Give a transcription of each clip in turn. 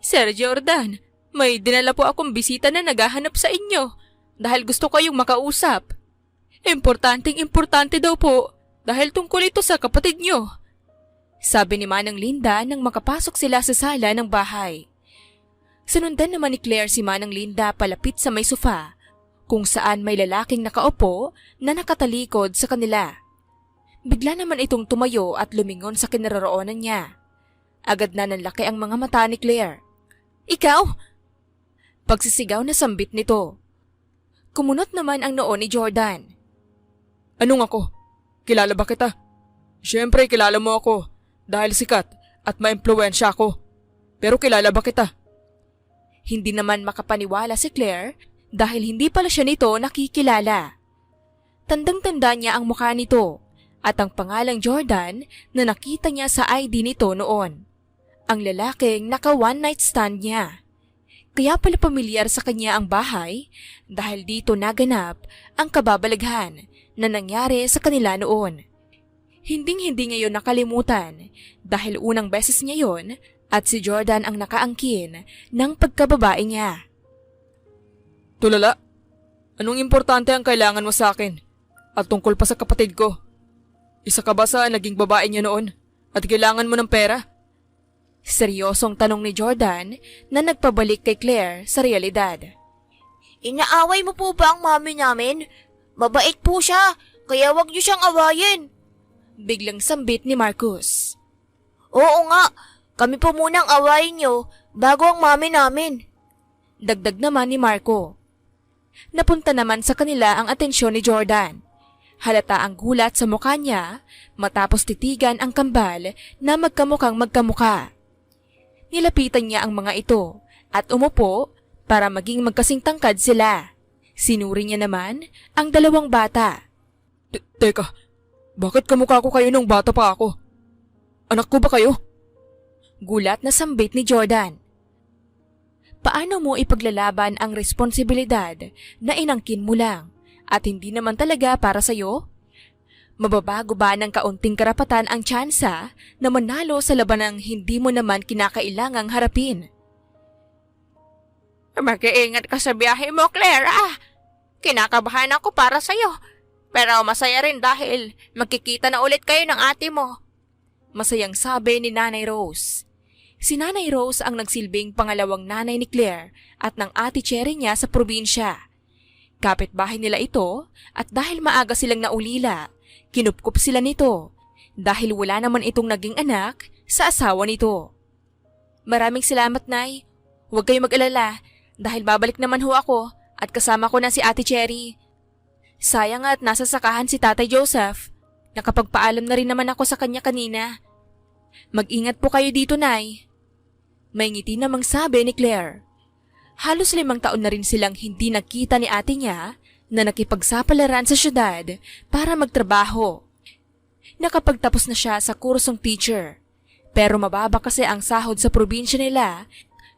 Sir Jordan, may dinala po akong bisita na naghahanap sa inyo dahil gusto kayong makausap. Importante daw po dahil tungkol ito sa kapatid nyo. Sabi ni Manang Linda nang makapasok sila sa sala ng bahay. Sinundan naman ni Claire si Manang Linda palapit sa may sofa kung saan may lalaking nakaupo na nakatalikod sa kanila. Bigla naman itong tumayo at lumingon sa kinaroroonan niya. Agad na nanlaki ang mga mata ni Claire. Ikaw? Pagsisigaw na sambit nito. Kumunot naman ang noo ni Jordan. Anong ako? Kilala ba kita? Siyempre kilala mo ako dahil sikat at maimpluwensya ako. Pero kilala ba kita? Hindi naman makapaniwala si Claire dahil hindi pala siya nito nakikilala. Tandang-tanda niya ang mukha nito at ang pangalang Jordan na nakita niya sa ID nito noon. Ang lalaking naka one night stand niya. Kaya pala pamilyar sa kanya ang bahay dahil dito naganap ang kababalaghan na nangyari sa kanila noon. Hinding-hindi niya yun nakalimutan dahil unang beses niya yun at si Jordan ang nakaangkin ng pagkababae niya. Tulala, anong importante ang kailangan mo sa akin at tungkol pa sa kapatid ko? Isa ka ba sa naging babae niya noon at kailangan mo ng pera? Seryosong tanong ni Jordan na nagpabalik kay Claire sa realidad. Inaaway mo po ba ang mami namin? Mabait po siya, kaya wag niyo siyang awayin. Biglang sambit ni Marcus. Oo nga, kami po munang awayin niyo bago ang mami namin. Dagdag naman ni Marco. Napunta naman sa kanila ang atensyon ni Jordan. Halata ang gulat sa mukha niya matapos titigan ang kambal na magkamukhang magkamuka. Nilapitan niya ang mga ito at umupo para maging magkasing tangkad sila. Sinuri niya naman ang dalawang bata. Teka, bakit kamukha ko kayo nung bata pa ako? Anak ko ba kayo? Gulat na sambit ni Jordan. Paano mo ipaglalaban ang responsibilidad na inangkin mo lang at hindi naman talaga para sa'yo? Mababago ba ng kaunting karapatan ang tsansa na manalo sa labanang hindi mo naman kinakailangang harapin? Mag-iingat ka sa biyahe mo, Claire. Kinakabahan ako para sa'yo. Pero masaya rin dahil magkikita na ulit kayo ng ate mo. Masayang sabi ni Nanay Rose. Si Nanay Rose ang nagsilbing pangalawang nanay ni Claire at ng ate Cherry niya sa probinsya. Kapitbahay nila ito at dahil maaga silang naulila, kinupkup sila nito dahil wala naman itong naging anak sa asawa nito. Maraming salamat, Nay. Huwag kayong mag-alala dahil babalik naman ho ako at kasama ko na si Ate Cherry. Sayang at nasa sakahan si Tatay Joseph. Nakapagpaalam na rin naman ako sa kanya kanina. Mag-ingat po kayo dito, Nay. May ngiti namang sabi ni Claire. Halos 5 taon na rin silang hindi nakita ni ate niya na nakipagsapalaran sa syudad para magtrabaho. Nakapagtapos na siya sa kursong teacher. Pero mababa kasi ang sahod sa probinsya nila,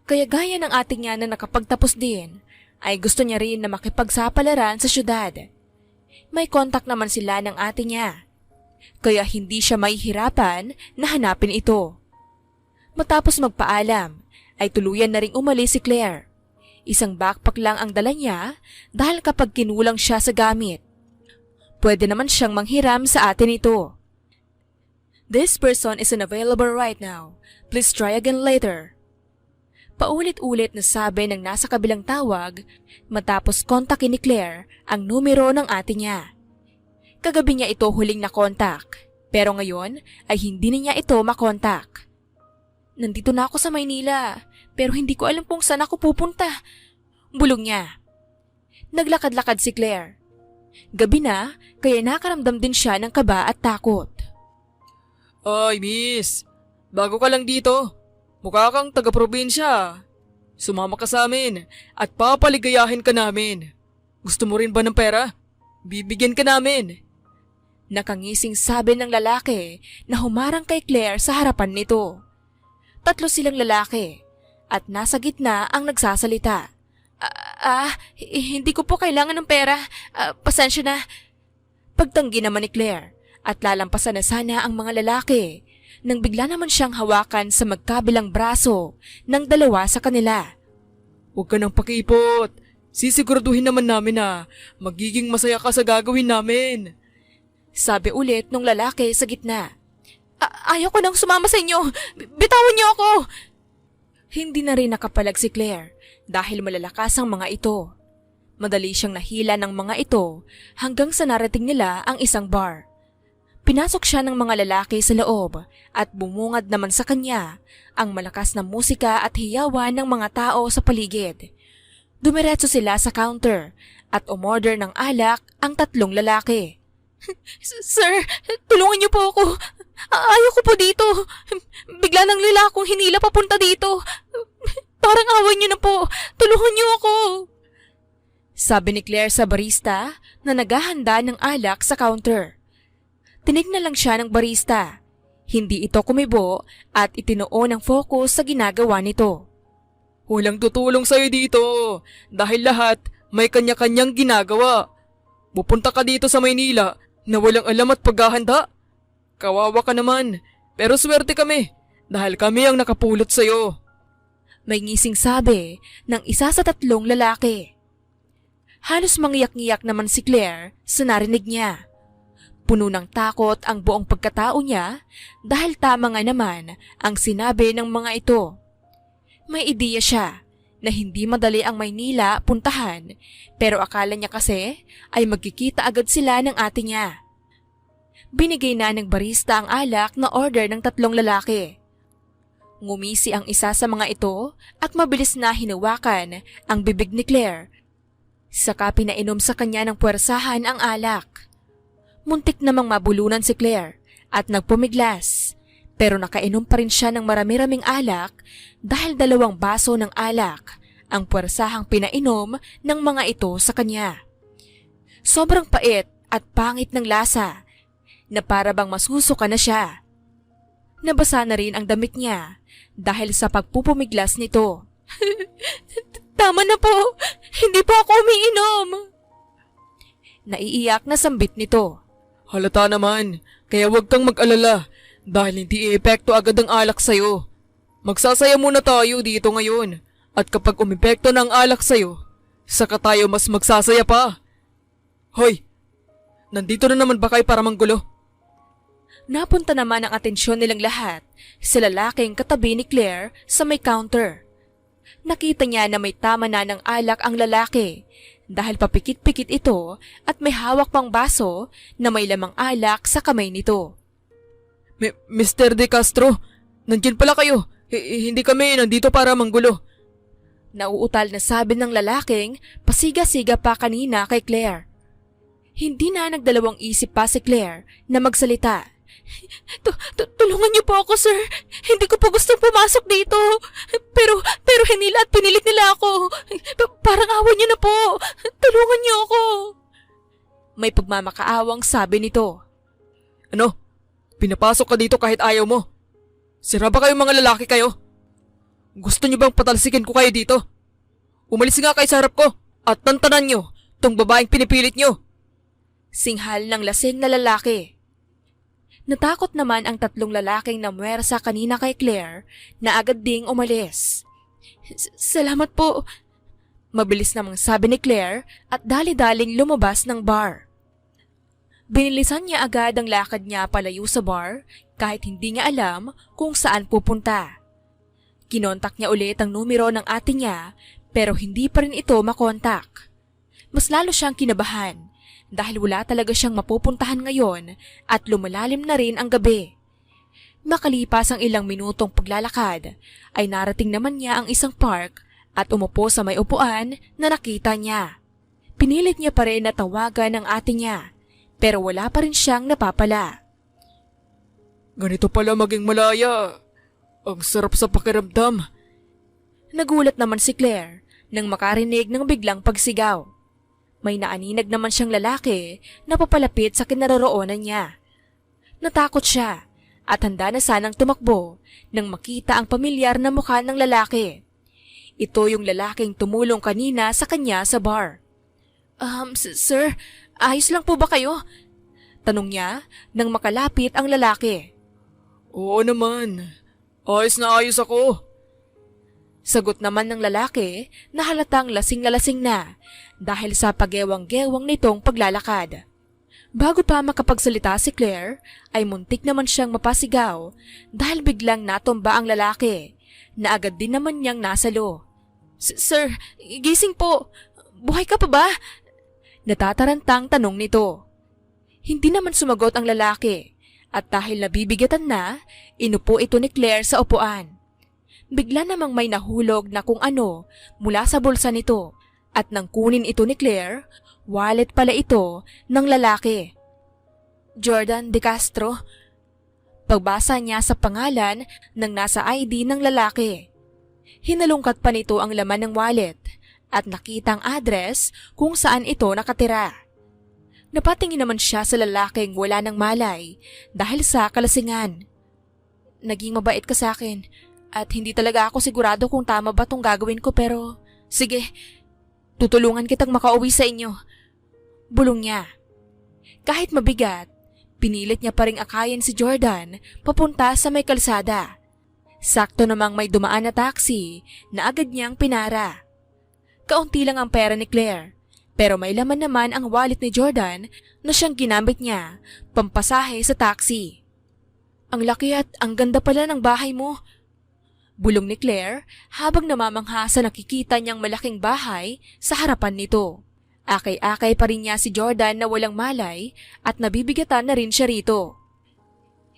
kaya gaya ng ate niya na nakapagtapos din, ay gusto niya rin na makipagsapalaran sa syudad. May kontak naman sila ng ate niya, kaya hindi siya mahihirapan na hanapin ito. Matapos magpaalam, ay tuluyan na ring umalis si Claire. Isang backpack lang ang dala niya dahil kapag kinulang siya sa gamit, pwede naman siyang manghiram sa atin ito. This person is unavailable right now. Please try again later. Paulit-ulit na sabi ng nasa kabilang tawag matapos kontakin ni Claire ang numero ng ate niya. Kagabi niya ito huling nakontak, pero ngayon ay hindi niya ito makontak. Nandito na ako sa Maynila, pero hindi ko alam kung saan ako pupunta. Bulong niya. Naglakad-lakad si Claire. Gabi na, kaya nakaramdam din siya ng kaba at takot. Ay, miss. Bago ka lang dito. Mukha kang taga-probinsya. Sumama ka sa amin at papaligayahin ka namin. Gusto mo rin ba ng pera? Bibigyan ka namin. Nakangising sabi ng lalaki na humarang kay Claire sa harapan nito. 3 silang lalaki at nasa gitna ang nagsasalita. Hindi ko po kailangan ng pera. Pasensya na. Pagtanggi naman ni Claire at lalampasan na sana ang mga lalaki nang bigla naman siyang hawakan sa magkabilang braso ng dalawa sa kanila. Huwag ka nang pakipot. Sisiguraduhin naman namin na magiging masaya ka sa gagawin namin. Sabi ulit nung lalaki sa gitna. Ayaw ko nang sumama sa inyo. Bitawan niyo ako. Hindi na rin nakapalag si Claire dahil malalakas ang mga ito. Madali siyang nahila ng mga ito hanggang sa narating nila ang isang bar. Pinasok siya ng mga lalaki sa loob at bumungad naman sa kanya ang malakas na musika at hiyawan ng mga tao sa paligid. Dumiretso sila sa counter at umorder ng alak ang tatlong lalaki. Sir, tulungan niyo po ako. Ayaw ko po dito. Bigla nang lila akong hinila papunta dito. Parang awan niyo na po. Tulungan niyo ako. Sabi ni Claire sa barista na naghahanda ng alak sa counter. Tinignan lang siya ng barista. Hindi ito kumibo at itinuon ang focus sa ginagawa nito. Walang tutulong sa'yo dito dahil lahat may kanya-kanyang ginagawa. Pupunta ka dito sa Maynila na walang alam at paghahanda. Kawawa ka naman, pero swerte kami dahil kami ang nakapulot sa'yo. May ngising sabi ng isa sa tatlong lalaki. Halos mangiyak-ngiyak naman si Claire sa narinig niya. Puno ng takot ang buong pagkatao niya dahil tama nga naman ang sinabi ng mga ito. May ideya siya na hindi madali ang Maynila puntahan pero akala niya kasi ay magkikita agad sila ng ate niya. Binigay na ng barista ang alak na order ng tatlong lalaki. Ngumisi ang isa sa mga ito at mabilis na hinawakan ang bibig ni Claire. Saka pinainom sa kanya ng puwersahan ang alak. Muntik namang mabulunan si Claire at nagpumiglas. Pero nakainom pa rin siya ng marami-raming alak dahil 2 baso ng alak ang puwersahang pinainom ng mga ito sa kanya. Sobrang pait at pangit ng lasa na para bang masusuka na siya. Nabasa na rin ang damit niya dahil sa pagpupumiglas nito. Tama na po! Hindi po ako umiinom! Naiiyak na sambit nito. Halata naman, kaya huwag kang mag-alala dahil hindi iepekto agad ang alak sa'yo. Magsasaya muna tayo dito ngayon at kapag umepekto ng alak sa'yo, saka tayo mas magsasaya pa. Hoy, nandito na naman ba kayo para manggulo? Napunta naman ang atensyon nilang lahat sa lalaking katabi ni Claire sa may counter. Nakita niya na may tama na ng alak ang lalaki dahil papikit-pikit ito at may hawak pang baso na may lamang alak sa kamay nito. Mr. De Castro, nandiyan pala kayo. Hindi kami nandito para manggulo. Nauutal na sabi ng lalaking pasiga-siga pa kanina kay Claire. Hindi na nagdalawang isip pa si Claire na magsalita. Tulungan niyo po ako, sir. Hindi ko po gustong pumasok dito. Pero hinila at pinilit nila ako. Parang awan niyo na po. Tulungan niyo ako. May pagmamakaawang sabi nito. Ano? Pinapasok ka dito kahit ayaw mo? Sira ba kayong mga lalaki kayo? Gusto niyo bang patalsikin ko kayo dito? Umalis nga kayo sa harap ko at tantanan niyo tong babaeng pinipilit niyo. Singhal ng lasing na lalaki. Natakot naman ang tatlong lalaking namuwersa kanina kay Claire na agad ding umalis. Salamat po. Mabilis namang sabi ni Claire at dali-daling lumabas ng bar. Binilisan niya agad ang lakad niya palayo sa bar kahit hindi niya alam kung saan pupunta. Kinontak niya ulit ang numero ng ate niya pero hindi pa rin ito makontak. Mas lalo siyang kinabahan dahil wala talaga siyang mapupuntahan ngayon at lumalalim na rin ang gabi. Makalipas ang ilang minutong paglalakad ay narating naman niya ang isang park at umupo sa may upuan na nakita niya. Pinilit niya pa rin na tawagan ang ate niya pero wala pa rin siyang napapala. Ganito pala maging malaya. Ang sarap sa pakiramdam. Nagulat naman si Claire nang makarinig ng biglang pagsigaw. May naaninag naman siyang lalaki na papalapit sa kinaroroonan niya. Natakot siya at handa na sanang tumakbo nang makita ang pamilyar na mukha ng lalaki. Ito yung lalaking tumulong kanina sa kanya sa bar. Sir, ayos lang po ba kayo? Tanong niya nang makalapit ang lalaki. Oo naman. Ayos na ayos ako. Sagot naman ng lalaki na halatang lasing na lasing na dahil sa pagewang-gewang nitong paglalakad. Bago pa makapagsalita si Claire, ay muntik naman siyang mapasigaw dahil biglang natumba ang lalaki na agad din naman niyang nasalo. Sir, gising po. Buhay ka pa ba? Natatarantang tanong nito. Hindi naman sumagot ang lalaki at dahil nabibigatan na, inupo ito ni Claire sa upuan. Bigla namang may nahulog na kung ano mula sa bulsa nito at nang kunin ito ni Claire, wallet pala ito ng lalaki. Jordan De Castro. Pagbasa niya sa pangalan ng nasa ID ng lalaki. Hinalungkat pa nito ang laman ng wallet at nakita ang address kung saan ito nakatira. Napatingin naman siya sa lalaking wala ng malay dahil sa kalasingan. Naging mabait ka sa akin at hindi talaga ako sigurado kung tama ba tong gagawin ko pero sige, tutulungan kitang makauwi sa inyo. Bulong niya. Kahit mabigat, pinilit niya pa ring akayin si Jordan papunta sa may kalsada. Sakto namang may dumaan na taxi na agad niyang pinara. Kaunti lang ang pera ni Claire, pero may laman naman ang wallet ni Jordan na siyang ginamit niya pampasahe sa taxi. Ang laki at ang ganda pala ng bahay mo. Bulong ni Claire habang namamangha sa nakikita niyang malaking bahay sa harapan nito. Akay-akay pa rin niya si Jordan na walang malay at nabibigatan na rin siya rito.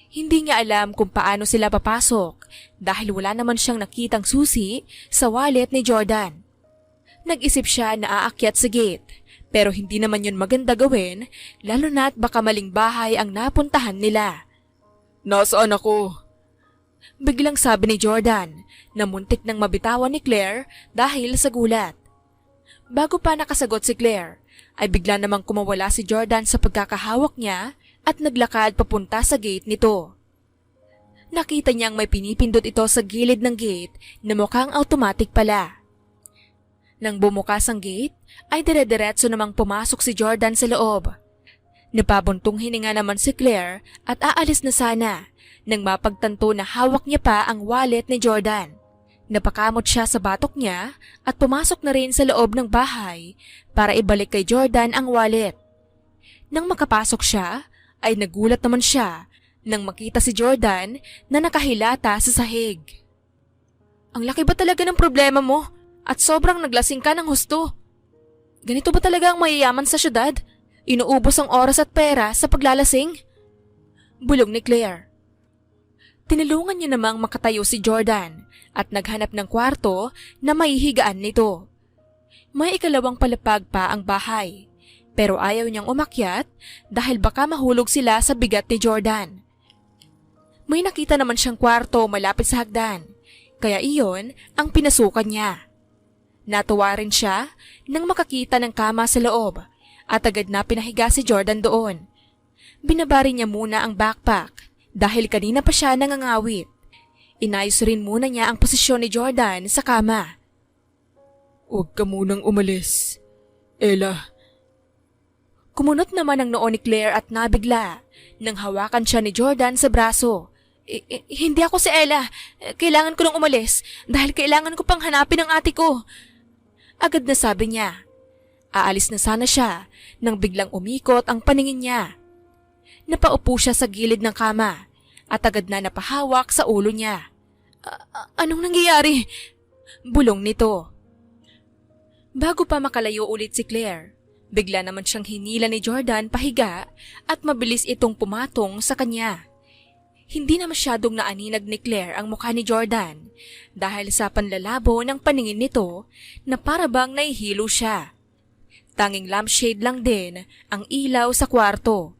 Hindi niya alam kung paano sila papasok dahil wala naman siyang nakitang susi sa wallet ni Jordan. Nag-isip siya na aakyat sa gate pero hindi naman yun maganda gawin lalo na't baka maling bahay ang napuntahan nila. Nasaan ako? Biglang sabi ni Jordan na muntik nang mabitawan ni Claire dahil sa gulat. Bago pa nakasagot si Claire, ay bigla namang kumawala si Jordan sa pagkakahawak niya at naglakad papunta sa gate nito. Nakita niyang may pinipindot ito sa gilid ng gate na mukhang automatic pala. Nang bumukas ang gate, ay dire-diretso namang pumasok si Jordan sa loob. Napabuntong hininga naman si Claire at aalis na sana nang mapagtanto na hawak niya pa ang wallet ni Jordan. Napakamot siya sa batok niya at pumasok na rin sa loob ng bahay para ibalik kay Jordan ang wallet. Nang makapasok siya, ay nagulat naman siya nang makita si Jordan na nakahilata sa sahig. Ang laki ba talaga ng problema mo at sobrang naglasing ka ng husto? Ganito ba talaga ang mayayaman sa syudad? Inuubos ang oras at pera sa paglalasing? Bulong ni Claire. Tinulungan niya namang makatayo si Jordan at naghanap ng kwarto na maihigaan nito. May ikalawang palapag pa ang bahay, pero ayaw niyang umakyat dahil baka mahulog sila sa bigat ni Jordan. May nakita naman siyang kwarto malapit sa hagdan, kaya iyon ang pinasukan niya. Natuwa rin siya nang makakita ng kama sa loob at agad na pinahiga si Jordan doon. Binabari niya muna ang backpack dahil kanina pa siya nangangawit. Inayos rin muna niya ang posisyon ni Jordan sa kama. Huwag ka munang umalis, Ella. Kumunot naman ang noo ni Claire at nabigla nang hawakan siya ni Jordan sa braso. Hindi ako si Ella. Kailangan ko nang umalis dahil kailangan ko pang hanapin ang ate ko. Agad na sabi niya. Aalis na sana siya nang biglang umikot ang paningin niya. Napaupo siya sa gilid ng kama at agad na napahawak sa ulo niya. Anong nangyayari? Bulong nito. Bago pa makalayo ulit si Claire, bigla naman siyang hinila ni Jordan pahiga at mabilis itong pumatong sa kanya. Hindi na masyadong naaninag ni Claire ang mukha ni Jordan dahil sa panlalabo ng paningin nito na parabang nahihilo siya. Tanging lampshade lang din ang ilaw sa kwarto.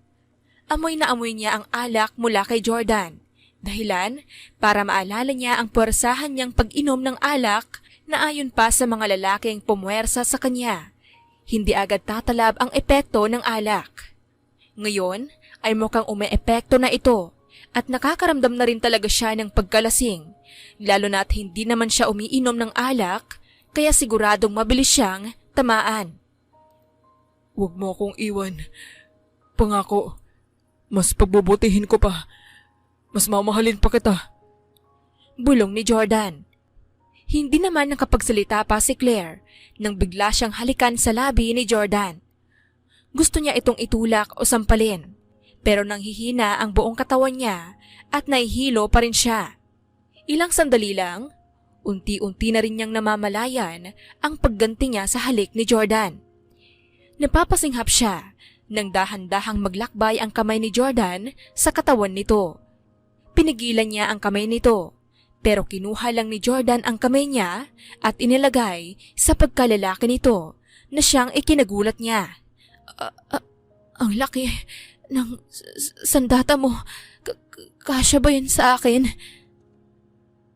Amoy na amoy niya ang alak mula kay Jordan, dahilan para maalala niya ang puwersahan niyang pag-inom ng alak na ayon pa sa mga lalaking pumuwersa sa kanya. Hindi agad tatalab ang epekto ng alak. Ngayon ay mukhang umeepekto na ito at nakakaramdam na rin talaga siya ng pagkalasing, lalo na't hindi naman siya umiinom ng alak kaya siguradong mabilis siyang tamaan. Huwag mo akong iwan. Pangako, mas pagbubutihin ko pa. Mas mamahalin pa kita. Bulong ni Jordan. Hindi naman nakapagsalita pa si Claire nang bigla siyang halikan sa labi ni Jordan. Gusto niya itong itulak o sampalin, pero nanghihina ang buong katawan niya at nahihilo pa rin siya. Ilang sandali lang, unti-unti na rin niyang namamalayan ang pagganti niya sa halik ni Jordan. Napapasinghap siya nang dahan-dahang maglakbay ang kamay ni Jordan sa katawan nito. Pinigilan niya ang kamay nito, pero kinuha lang ni Jordan ang kamay niya at inilagay sa pagkalalaki nito na siyang ikinagulat niya. Ang laki ng sandata mo. Kasya ba yan sa akin?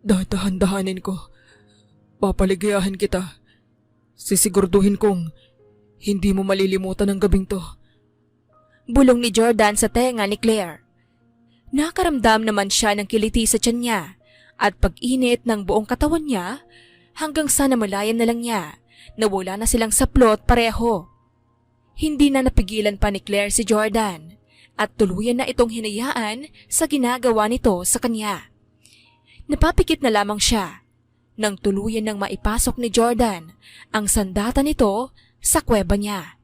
Dahan-dahanin ko. Papaligayahin kita. Sisigurduhin kong hindi mo malilimutan ang gabing to. Bulong ni Jordan sa tenga ni Claire. Nakaramdam naman siya ng kiliti sa tiyan niya at pag-init ng buong katawan niya hanggang sa namalayan na lang niya na wala na silang saplot pareho. Hindi na napigilan pa ni Claire si Jordan at tuluyan na itong hinayaan sa ginagawa nito sa kanya. Napapikit na lamang siya nang tuluyan ng maipasok ni Jordan ang sandata nito sa kuweba niya.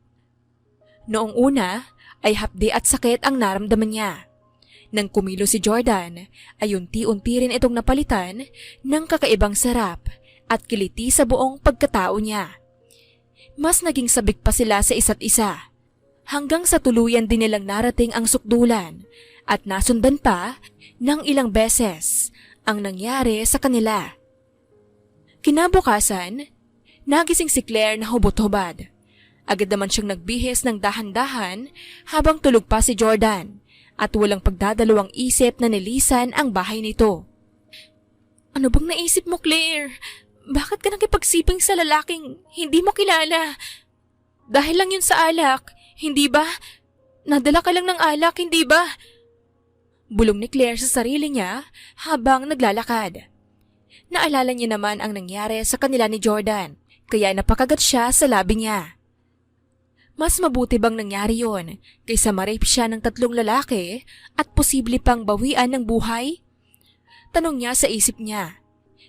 Noong una ay hapdi at sakit ang naramdaman niya. Nang kumilo si Jordan ay unti-unti rin itong napalitan ng kakaibang sarap at kiliti sa buong pagkatao niya. Mas naging sabik pa sila sa isa't isa hanggang sa tuluyan din nilang narating ang sukdulan at nasundan pa ng ilang beses ang nangyari sa kanila. Kinabukasan, nagising si Claire na hubot-hubad. Agad naman siyang nagbihis ng dahan-dahan habang tulog pa si Jordan at walang pagdadalawang isip na nilisan ang bahay nito. Ano bang naisip mo, Claire? Bakit ka nakipagsiping sa lalaking hindi mo kilala? Dahil lang yun sa alak, hindi ba? Nadala ka lang ng alak, hindi ba? Bulong ni Claire sa sarili niya habang naglalakad. Naalala niya naman ang nangyari sa kanila ni Jordan, kaya napakagat siya sa labi niya. Mas mabuti bang nangyari yon kaysa ma-rape siya ng 3 lalaki at posible pang bawian ng buhay? Tanong niya sa isip niya.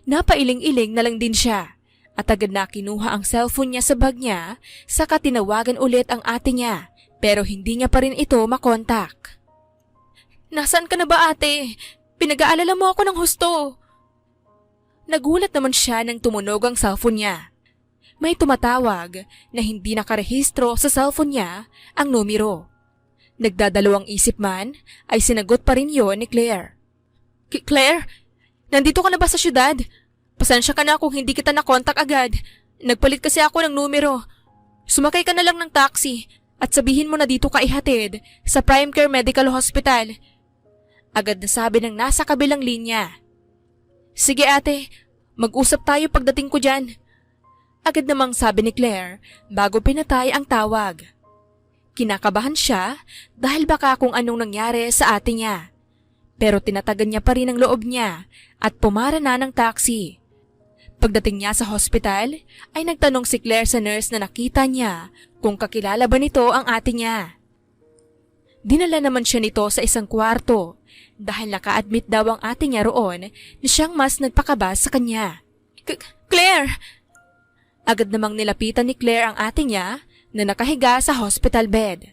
Napailing-iling na lang din siya at agad na kinuha ang cellphone niya sa bag niya saka tinawagan ulit ang ate niya pero hindi niya pa rin ito makontak. Nasaan ka na ba, ate? Pinag-aalala mo ako ng husto. Nagulat naman siya nang tumunog ang cellphone niya. May tumatawag na hindi nakarehistro sa cellphone niya ang numero. Nagdadalawang isip man ay sinagot pa rin yon ni Claire. Claire, nandito ka na ba sa syudad? Pasensya ka na kung hindi kita nakontak agad. Nagpalit kasi ako ng numero. Sumakay ka na lang ng taxi at sabihin mo na dito ka ihatid sa Prime Care Medical Hospital. Agad na sabi ng nasa kabilang linya. Sige ate, mag-usap tayo pagdating ko dyan. Agad namang sabi ni Claire bago pinatay ang tawag. Kinakabahan siya dahil baka kung anong nangyari sa ate niya. Pero tinatagan niya pa rin ang loob niya at pumara na ng taxi. Pagdating niya sa hospital ay nagtanong si Claire sa nurse na nakita niya kung kakilala ba nito ang ate niya. Dinala naman siya nito sa isang kwarto dahil naka-admit daw ang ate niya roon na siyang mas nagpakaba sa kanya. Claire! Agad namang nilapitan ni Claire ang ate niya na nakahiga sa hospital bed.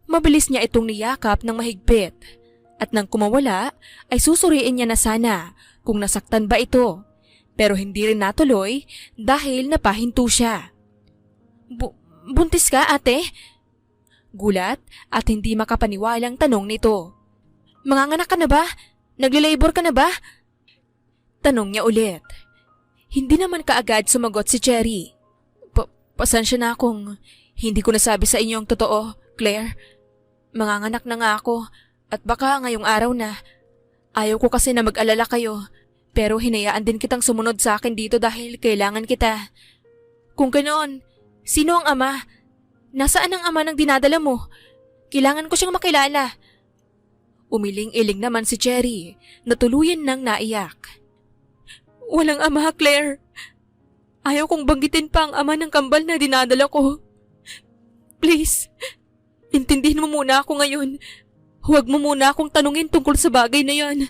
Mabilis niya itong niyakap ng mahigpit at nang kumawala ay susuriin niya na sana kung nasaktan ba ito pero hindi rin natuloy dahil napahinto siya. Buntis ka, ate? Gulat at hindi makapaniwalang tanong nito. Manganganak ka na ba? Nagle-labor ka na ba? Tanong niya ulit. Hindi naman kaagad sumagot si Cherry. Pasensya na kung hindi ko nasabi sa inyo ang totoo, Claire. Manganganak na nga ako at baka ngayong araw na. Ayaw ko kasi na mag-alala kayo pero hinayaan din kitang sumunod sa akin dito dahil kailangan kita. Kung ganoon, sino ang ama? Nasaan ang ama ng dinadala mo? Kailangan ko siyang makilala. Umiling-iling naman si Cherry na tuluyan nang naiyak. Walang ama, Claire. Ayaw kong banggitin pa ang ama ng kambal na dinadala ko. Please, intindihin mo muna ako ngayon. Huwag mo muna akong tanungin tungkol sa bagay na yan.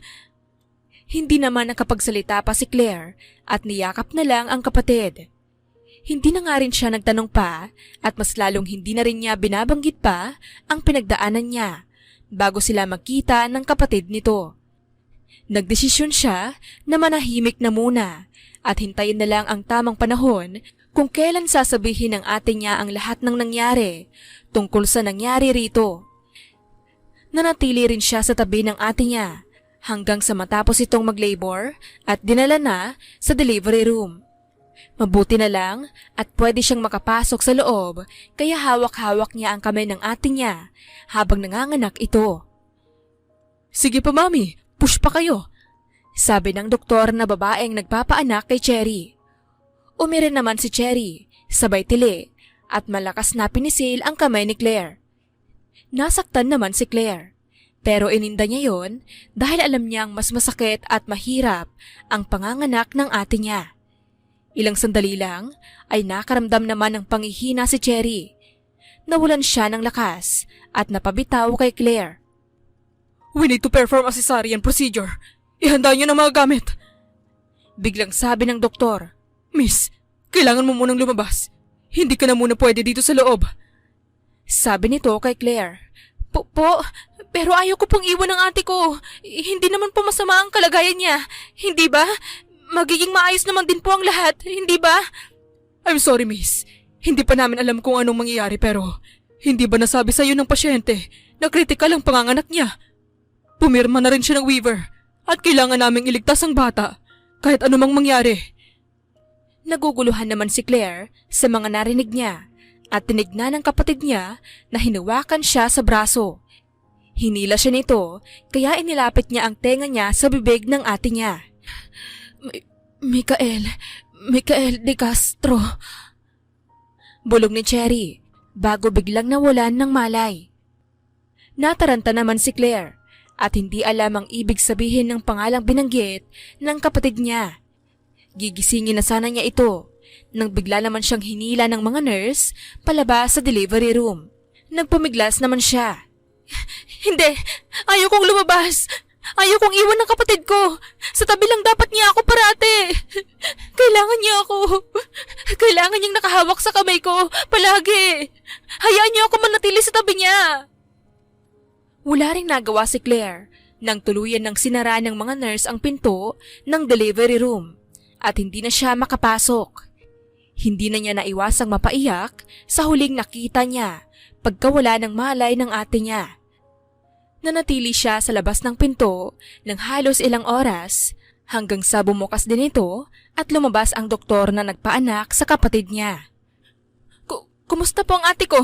Hindi naman nakapagsalita pa si Claire at niyakap na lang ang kapatid. Hindi na nga rin siya nagtanong pa at mas lalong hindi na rin niya binabanggit pa ang pinagdaanan niya bago sila magkita ng kapatid nito. Nagdesisyon siya na manahimik na muna at hintayin na lang ang tamang panahon kung kailan sasabihin ng ate niya ang lahat ng nangyari tungkol sa nangyari rito. Nanatili rin siya sa tabi ng ate niya hanggang sa matapos itong mag-labor at dinala na sa delivery room. Mabuti na lang at pwede siyang makapasok sa loob kaya hawak-hawak niya ang kamay ng ate niya habang nanganganak ito. Sige pa mami, push pa kayo. Sabi ng doktor na babaeng nagpapaanak kay Cherry. Umire naman si Cherry, sabay tili at malakas na pinisil ang kamay ni Claire. Nasaktan naman si Claire, pero ininda niya yon dahil alam niyang mas masakit at mahirap ang panganganak ng ate niya. Ilang sandali lang ay nakaramdam naman ng panghihina si Cherry. Nawalan siya ng lakas at napabitaw kay Claire. We need to perform a cesarean procedure. Ihanda niyo ng mga gamit. Biglang sabi ng doktor. Miss, kailangan mo munang lumabas. Hindi ka na muna pwede dito sa loob. Sabi nito kay Claire. Pero ayaw ko pong iwan ng ate ko. Hindi naman po masama ang kalagayan niya. Hindi ba? Magiging maayos naman din po ang lahat, hindi ba? I'm sorry, miss. Hindi pa namin alam kung anong mangyayari pero hindi ba nasabi sa'yo ng pasyente na kritikal ang panganganak niya? Pumirma na rin siya ng waiver at kailangan naming iligtas ang bata kahit anumang mangyari. Naguguluhan naman si Claire sa mga narinig niya at tinignan ng kapatid niya na hinawakan siya sa braso. Hinila siya nito kaya inilapit niya ang tenga niya sa bibig ng ate niya. Michael de Castro. Bulong ni Cherry bago biglang nawalan ng malay. Nataranta naman si Claire at hindi alam ang ibig sabihin ng pangalang binanggit ng kapatid niya. Gigisingin na sana niya ito nang bigla naman siyang hinila ng mga nurse palabas sa delivery room. Nagpumiglas naman siya. Hindi! Ayaw kong lumabas! Ayaw kong iwan ng kapatid ko! Sa tabi lang dapat niya ako parate! Kailangan niya ako! Kailangan niyang nakahawak sa kamay ko! Palagi! Hayaan niyo ako manatili sa tabi niya! Wala ring nagawa si Claire nang tuluyan ng sinara ng mga nurse ang pinto ng delivery room at hindi na siya makapasok. Hindi na niya naiwasang mapaiyak sa huling nakita niya pagkawala ng malay ng ate niya. Nanatili siya sa labas ng pinto ng halos ilang oras hanggang sa bumukas din ito at lumabas ang doktor na nagpaanak sa kapatid niya. Kumusta po ang ate ko?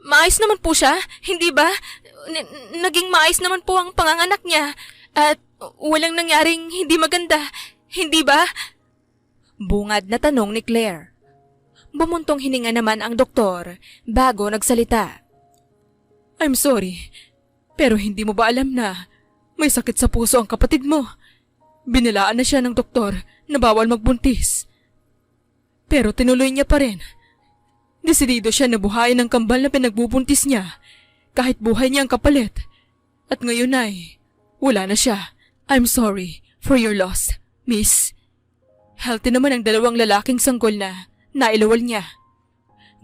Maayos naman po siya, hindi ba? Naging maayos naman po ang panganganak niya at walang nangyaring hindi maganda, hindi ba? Bungad na tanong ni Claire. Bumuntong hininga naman ang doktor bago nagsalita. I'm sorry, pero hindi mo ba alam na may sakit sa puso ang kapatid mo? Binilaan na siya ng doktor na bawal magbuntis. Pero tinuloy niya pa rin. Desidido siya na buhayin ang kambal na pinagbubuntis niya kahit buhay niya ang kapalit. At ngayon ay wala na siya. I'm sorry for your loss, miss. Healthy naman ang dalawang lalaking sanggol na nailawal niya.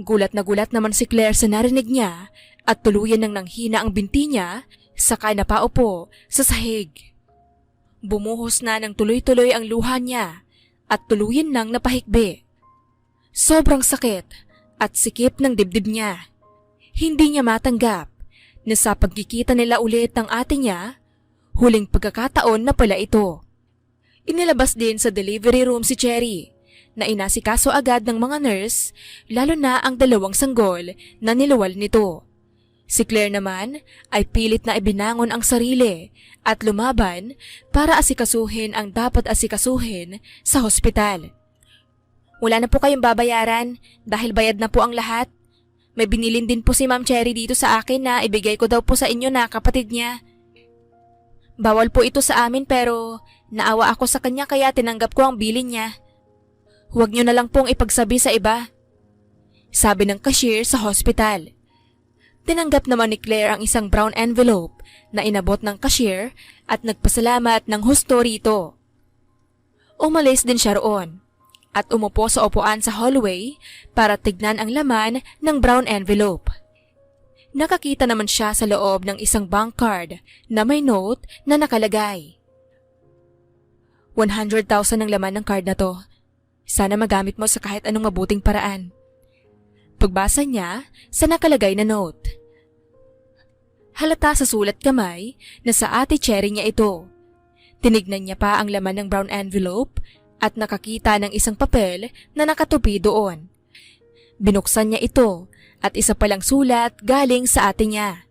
Gulat na gulat naman si Claire sa narinig niya at tuluyan ng nanghina ang binti niya saka napaupo sa sahig. Bumuhos na ng tuloy-tuloy ang luha niya at tuluyan nang napahikbi. Sobrang sakit at sikip ng dibdib niya. Hindi niya matanggap na sa pagkikita nila ulit ng ate niya, huling pagkakataon na pala ito. Inilabas din sa delivery room si Cherry na inasikaso agad ng mga nurse lalo na ang dalawang sanggol na niluwal nito. Si Claire naman ay pilit na ibinangon ang sarili at lumaban para asikasuhin ang dapat asikasuhin sa hospital. Wala na po kayong babayaran dahil bayad na po ang lahat. May binilin din po si Ma'am Cherry dito sa akin na ibigay ko daw po sa inyo na kapatid niya. Bawal po ito sa amin pero naawa ako sa kanya kaya tinanggap ko ang bilin niya. Huwag niyo na lang pong ipagsabi sa iba. Sabi ng cashier sa hospital. Tinanggap naman ni Claire ang isang brown envelope na inabot ng cashier at nagpasalamat ng husto rito. Umalis din siya roon at umupo sa upuan sa hallway para tignan ang laman ng brown envelope. Nakakita naman siya sa loob ng isang bank card na may note na nakalagay. 100,000 ang laman ng card na to. Sana magamit mo sa kahit anong mabuting paraan. Pagbasa niya sa nakalagay na note. Halata sa sulat kamay na sa Ate Cherry niya ito. Tinignan niya pa ang laman ng brown envelope at nakakita ng isang papel na nakatupi doon. Binuksan niya ito at isa palang sulat galing sa ate niya.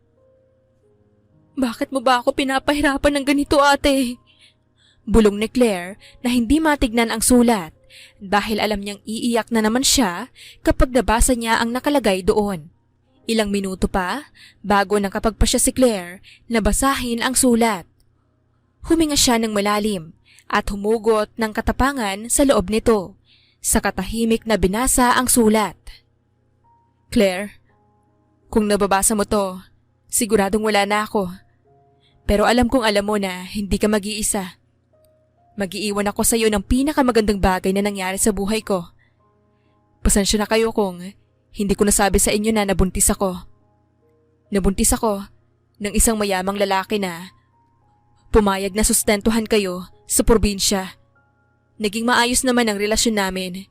Bakit mo ba ako pinapahirapan ng ganito, ate? Bulong ni Claire na hindi matignan ang sulat dahil alam niyang iiyak na naman siya kapag nabasa niya ang nakalagay doon. Ilang minuto pa bago nakapagpa siya si Claire na basahin ang sulat. Huminga siya ng malalim at humugot ng katapangan sa loob nito sa katahimik na binasa ang sulat. Claire, kung nababasa mo to, siguradong wala na ako. Pero alam kong alam mo na hindi ka mag-iisa. Mag-iiwan ako sa iyo ng pinakamagandang bagay na nangyari sa buhay ko. Pasensya na kayo kung hindi ko nasabi sa inyo na nabuntis ako. Nabuntis ako ng isang mayamang lalaki na pumayag na sustentuhan kayo sa probinsya. Naging maayos naman ang relasyon namin,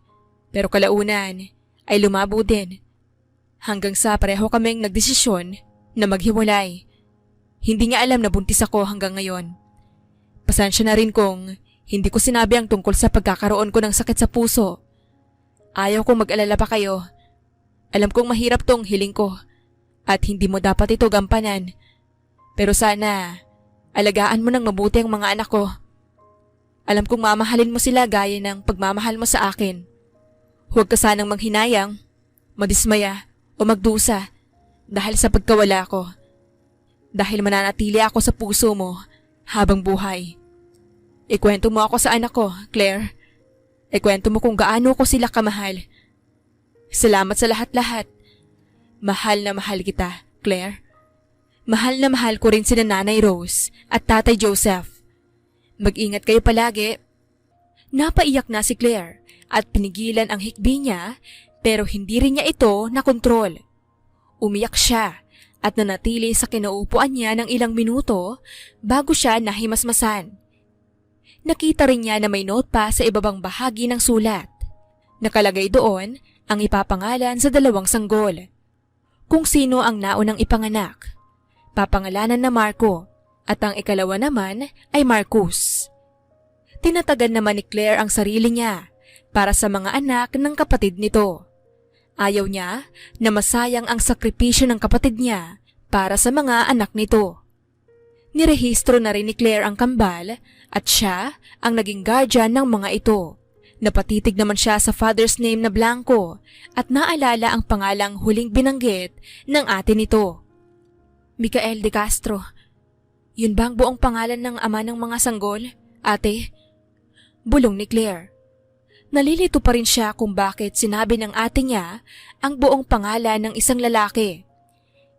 pero kalaunan ay lumabo din. Hanggang sa pareho kaming nagdesisyon na maghiwalay. Hindi nga alam na buntis ako hanggang ngayon. Pasensya na rin kung hindi ko sinabi ang tungkol sa pagkakaroon ko ng sakit sa puso. Ayaw kong mag-alala pa kayo. Alam kong mahirap tong hiling ko at hindi mo dapat ito gampanan. Pero sana, alagaan mo ng mabuti ang mga anak ko. Alam kong mamahalin mo sila gaya ng pagmamahal mo sa akin. Huwag ka sanang manghinayang, madismaya o magdusa dahil sa pagkawala ko. Dahil mananatili ako sa puso mo habang buhay. Ikwento mo ako sa anak ko, Claire. Ikwento mo kung gaano ko sila kamahal. Salamat sa lahat-lahat. Mahal na mahal kita, Claire. Mahal na mahal ko rin sina Nanay Rose at Tatay Joseph. Mag-ingat kayo palagi. Napaiyak na si Claire at pinigilan ang hikbi niya pero hindi rin niya ito nakontrol. Umiyak siya at nanatili sa kinaupuan niya ng ilang minuto bago siya nahimasmasan. Nakita rin niya na may note pa sa ibabang bahagi ng sulat. Nakalagay doon ang ipapangalan sa 2 sanggol. Kung sino ang naunang ipanganak. Papangalanan na Marco at ang ikalawa naman ay Marcus. Tinatagan naman ni Claire ang sarili niya para sa mga anak ng kapatid nito. Ayaw niya na masayang ang sakripisyo ng kapatid niya para sa mga anak nito. Nirehistro na rin ni Claire ang kambal at siya ang naging guardian ng mga ito. Napatitig naman siya sa father's name na Blanco at naalala ang pangalang huling binanggit ng ate nito. Micael de Castro. Yun ba ang buong pangalan ng ama ng mga sanggol, ate? Bulong ni Claire. Nalilito pa rin siya kung bakit sinabi ng ate niya ang buong pangalan ng isang lalaki.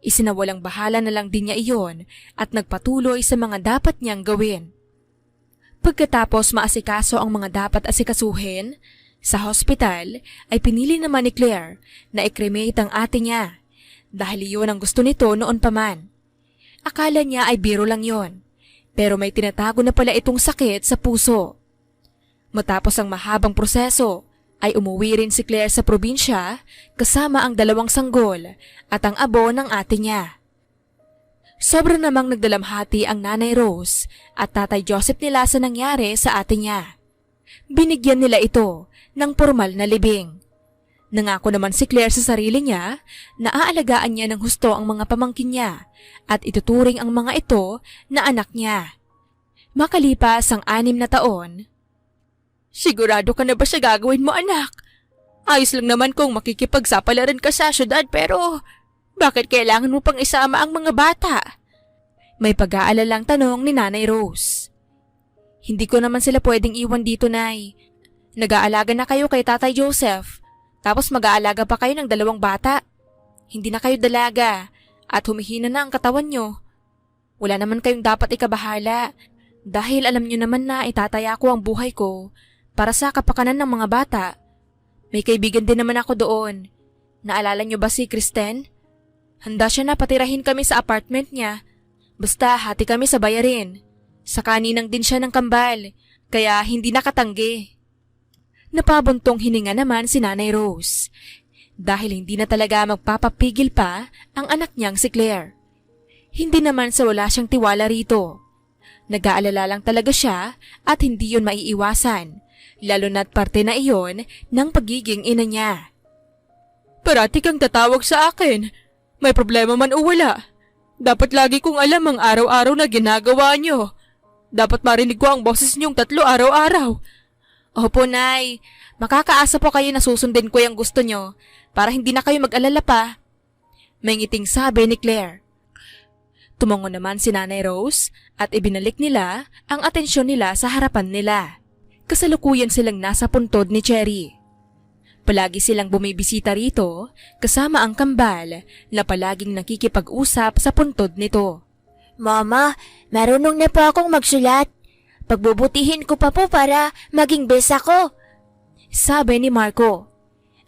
Isinawalang bahala na lang din niya iyon at nagpatuloy sa mga dapat niyang gawin. Pagkatapos maasikaso ang mga dapat asikasuhin, sa hospital ay pinili naman ni Claire na i-cremate ang ate niya dahil iyon ang gusto nito noon pa man. Akala niya ay biro lang yon, pero may tinatago na pala itong sakit sa puso. Matapos ang mahabang proseso, ay umuwi rin si Claire sa probinsya kasama ang 2 sanggol at ang abo ng ate niya. Sobra namang nagdalamhati ang Nanay Rose at Tatay Joseph nila sa nangyari sa ate niya. Binigyan nila ito ng formal na libing. Nangako naman si Claire sa sarili niya na aalagaan niya ng husto ang mga pamangkin niya at ituturing ang mga ito na anak niya. Makalipas ang 6 na taon, Sigurado ka na ba sa gagawin mo, anak? Ayos lang naman kung makikipagsapalaran ka sa syudad pero bakit kailangan mo pang isama ang mga bata? may pag-aalalang tanong ni Nanay Rose. Hindi ko naman sila pwedeng iwan dito, Nay. Nag-aalaga na kayo kay Tatay Joseph, tapos mag-aalaga pa kayo ng 2 bata. Hindi na kayo dalaga at humihina na ang katawan nyo. Wala naman kayong dapat ikabahala dahil alam nyo naman na itataya ko ang buhay ko para sa kapakanan ng mga bata. May kaibigan din naman ako doon. Naalala nyo ba si Kristen? Handa siya na patirahin kami sa apartment niya. Basta hati kami sa bayarin. Sa kaninang din siya ng kambal, kaya hindi nakatanggi. Napabuntong hininga naman si Nanay Rose dahil hindi na talaga magpapapigil pa ang anak niyang si Claire. Hindi naman sa wala siyang tiwala rito. Nag-aalala lang talaga siya at hindi yun maiiwasan, lalo na't parte na iyon ng pagiging ina niya. Parati kang tatawag sa akin. May problema man o wala. Dapat lagi kong alam ang araw-araw na ginagawa niyo. Dapat marinig ko ang boses niyong 3 araw-araw. Opo, Nay. Makakaasa po kayo na susundin ko yung gusto niyo para hindi na kayo mag-alala pa. May ngiting sabi ni Claire. Tumango naman si Nanay Rose at ibinalik nila ang atensyon nila sa harapan nila. Kasalukuyan silang nasa puntod ni Cherry. Palagi silang bumibisita rito kasama ang kambal na palaging nakikipag-usap sa puntod nito. Mama, marunong na po akong magsulat. Pagbubutihin ko pa po para maging best ako. Sabi ni Marco.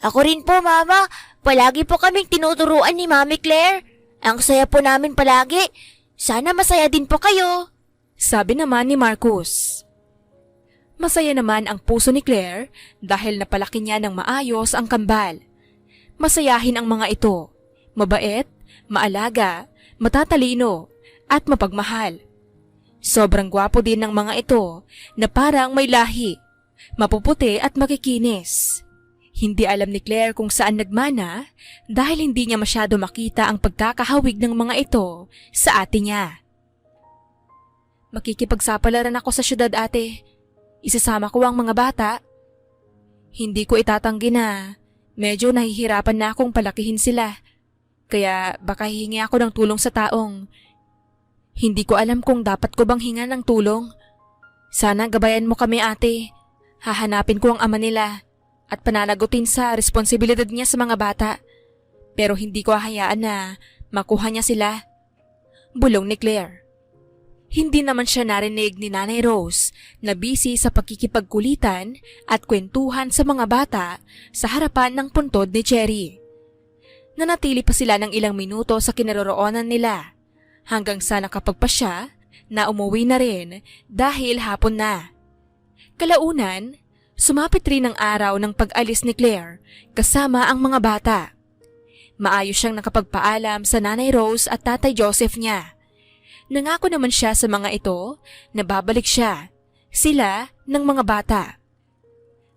Ako rin po, Mama. Palagi po kaming tinuturuan ni Mami Claire. Ang saya po namin palagi. Sana masaya din po kayo. Sabi naman ni Marcus. Masaya naman ang puso ni Claire dahil napalaki niya ng maayos ang kambal. Masayahin ang mga ito. Mabait, maalaga, matatalino, at mapagmahal. Sobrang gwapo din ng mga ito na parang may lahi, mapuputi at makikinis. Hindi alam ni Claire kung saan nagmana dahil hindi niya masyado makita ang pagkakahawig ng mga ito sa ate niya. Makikipagsapalaran ako sa syudad, ate. Isasama ko ang mga bata. Hindi ko itatanggi na medyo nahihirapan na akong palakihin sila. Kaya baka hihingi ako ng tulong sa taong. Hindi ko alam kung dapat ko bang hinga ng tulong. Sana gabayan mo kami, ate. Hahanapin ko ang ama nila at pananagutin sa responsibilidad niya sa mga bata. Pero hindi ko hahayaan na makuha niya sila. Bulong ni Claire. Hindi naman siya narinig ni Nanay Rose na busy sa pagkikipagkulitan at kwentuhan sa mga bata sa harapan ng puntod ni Cherry. Nanatili pa sila ng ilang minuto sa kinaroroonan nila hanggang sa nakapagpa siya na umuwi na rin dahil hapon na. Kalaunan, sumapit rin ang araw ng pag-alis ni Claire kasama ang mga bata. Maayos siyang nakapagpaalam sa Nanay Rose at Tatay Joseph niya. Nangako naman siya sa mga ito na babalik siya, sila ng mga bata.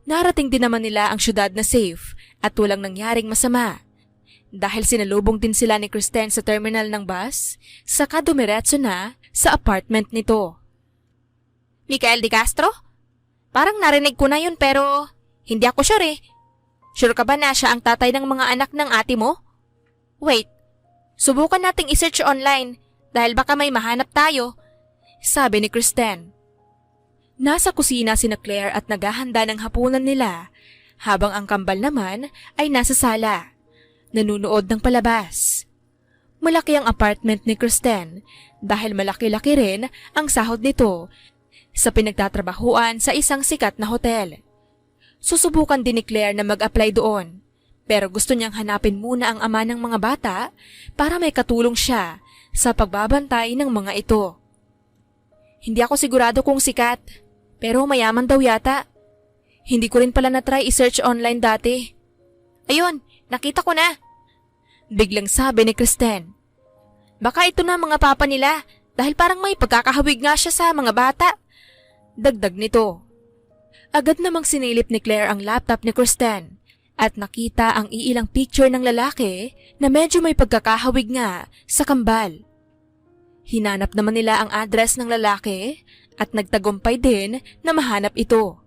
Narating din naman nila ang syudad na safe at walang nangyaring masama. Dahil sinalubong din sila ni Kristen sa terminal ng bus, saka dumiretso na sa apartment nito. Michael de Castro? Parang narinig ko na yun pero hindi ako sure eh. Sure ka ba na siya ang tatay ng mga anak ng ate mo? Wait, subukan nating isearch online dahil baka may mahanap tayo, sabi ni Kristen. Nasa kusina sina Claire at naghahanda ng hapunan nila habang ang kambal naman ay nasa sala, nanunood ng palabas. Malaki ang apartment ni Kristen dahil malaki-laki rin ang sahod nito sa pinagtatrabahuan sa isang sikat na hotel. Susubukan din ni Claire na mag-apply doon pero gusto niyang hanapin muna ang ama ng mga bata para may katulong siya sa pagbabantay ng mga ito. Hindi ako sigurado kung sikat, pero mayaman daw yata. Hindi ko rin pala na-try i-search online dati. Ayun, nakita ko na. Biglang sabi ni Kristen. Baka ito na mga papa nila dahil parang may pagkakahawig nga siya sa mga bata. Dagdag nito. Agad namang sinilip ni Claire ang laptop ni Kristen at nakita ang iilang picture ng lalaki na medyo may pagkakahawig nga sa kambal. Hinanap naman nila ang address ng lalaki at nagtagumpay din na mahanap ito.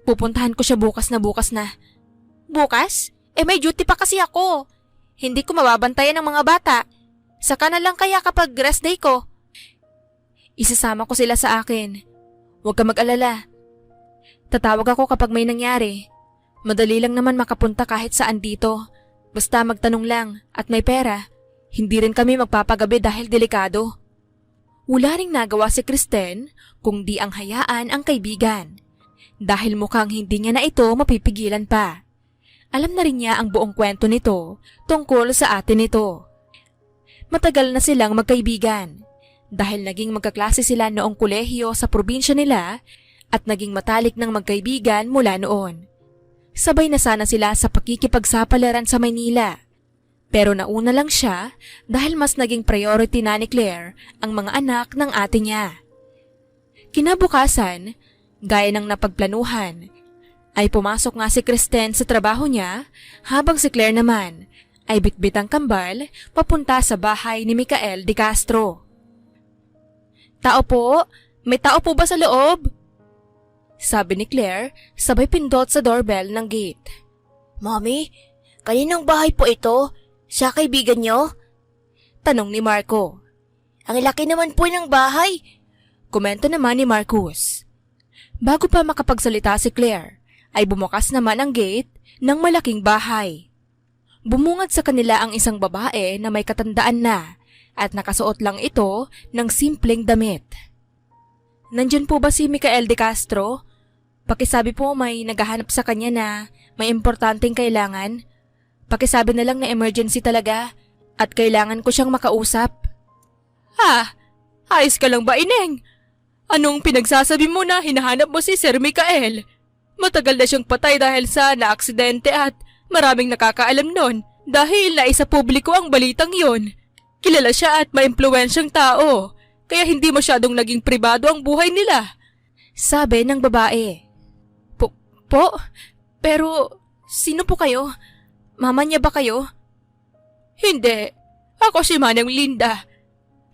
Pupuntahan ko siya bukas na. Bukas? May duty pa kasi ako. Hindi ko mababantayan ng mga bata. Saka na lang kaya kapag rest day ko. Isasama ko sila sa akin. Huwag ka mag-alala. Tatawag ako kapag may nangyari. Madali lang naman makapunta kahit saan dito. Basta magtanong lang at may pera. Hindi rin kami magpapagabi dahil delikado. Wala ring nagawa si Kristen kung di ang hayaan ang kaibigan. Dahil mukhang hindi niya na ito mapipigilan pa. Alam na rin niya ang buong kwento nito tungkol sa ate nito. Matagal na silang magkaibigan. Dahil naging magkaklase sila noong kolehiyo sa probinsya nila at naging matalik ng magkaibigan mula noon. Sabay na sana sila sa pakikipagsapalaran sa Maynila. Pero nauna lang siya dahil mas naging priority na ni Claire ang mga anak ng ate niya. Kinabukasan, gaya ng napagplanuhan, ay pumasok nga si Kristen sa trabaho niya habang si Claire naman ay bitbit ang kambal papunta sa bahay ni Micael de Castro. "Tao po? May tao po ba sa loob?" sabi ni Claire sabay pindot sa doorbell ng gate. Mommy, kaninong bahay po ito? Sa kaibigan nyo? Tanong ni Marco. Ang laki naman po ng bahay. Komento naman ni Marcus. Bago pa makapagsalita si Claire, ay bumukas naman ang gate ng malaking bahay. Bumungad sa kanila ang isang babae na may katandaan na at nakasuot lang ito ng simpleng damit. "Nandyan po ba si Micael de Castro? Pakisabi po may naghahanap sa kanya na may importanteng kailangan. Pakisabi na lang na emergency talaga at kailangan ko siyang makausap." "Ha? Ayos ka lang ba, Ineng? Anong pinagsasabi mo na hinahanap mo si Sir Micael? Matagal na siyang patay dahil sa naaksidente at maraming nakakaalam nun dahil naisa publiko ang balitang yon. Kilala siya at maimpluwensyang tao, kaya hindi masyadong naging pribado ang buhay nila," sabi ng babae. Po? Pero sino po kayo? Mama niya ba kayo?" "Hindi. Ako si Manang Linda.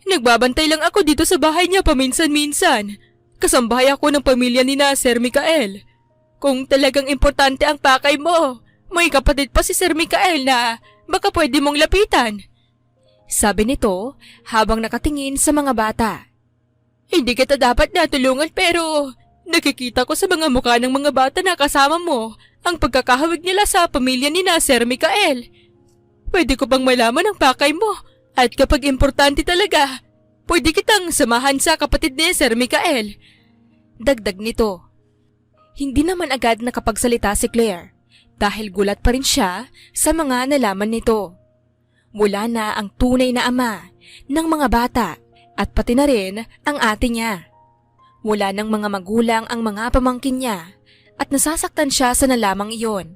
Nagbabantay lang ako dito sa bahay niya paminsan-minsan. Kasambahay ako ng pamilya ni na Sir Micael. Kung talagang importante ang pakay mo, may kapatid pa si Sir Micael na baka pwede mong lapitan," sabi nito habang nakatingin sa mga bata. "Hindi kita dapat natulungan pero nakikita ko sa mga mukha ng mga bata na kasama mo ang pagkakahawig nila sa pamilya ni na Sir Micael. Pwede ko bang malaman ang pakay mo? At kapag importante talaga, pwede kitang samahan sa kapatid ni Sir Micael," dagdag nito. Hindi naman agad nakapagsalita si Claire dahil gulat pa rin siya sa mga nalaman nito. Wala na ang tunay na ama ng mga bata at pati na rin ang ate niya. Wala ng mga magulang ang mga pamangkin niya at nasasaktan siya sa nalamang iyon,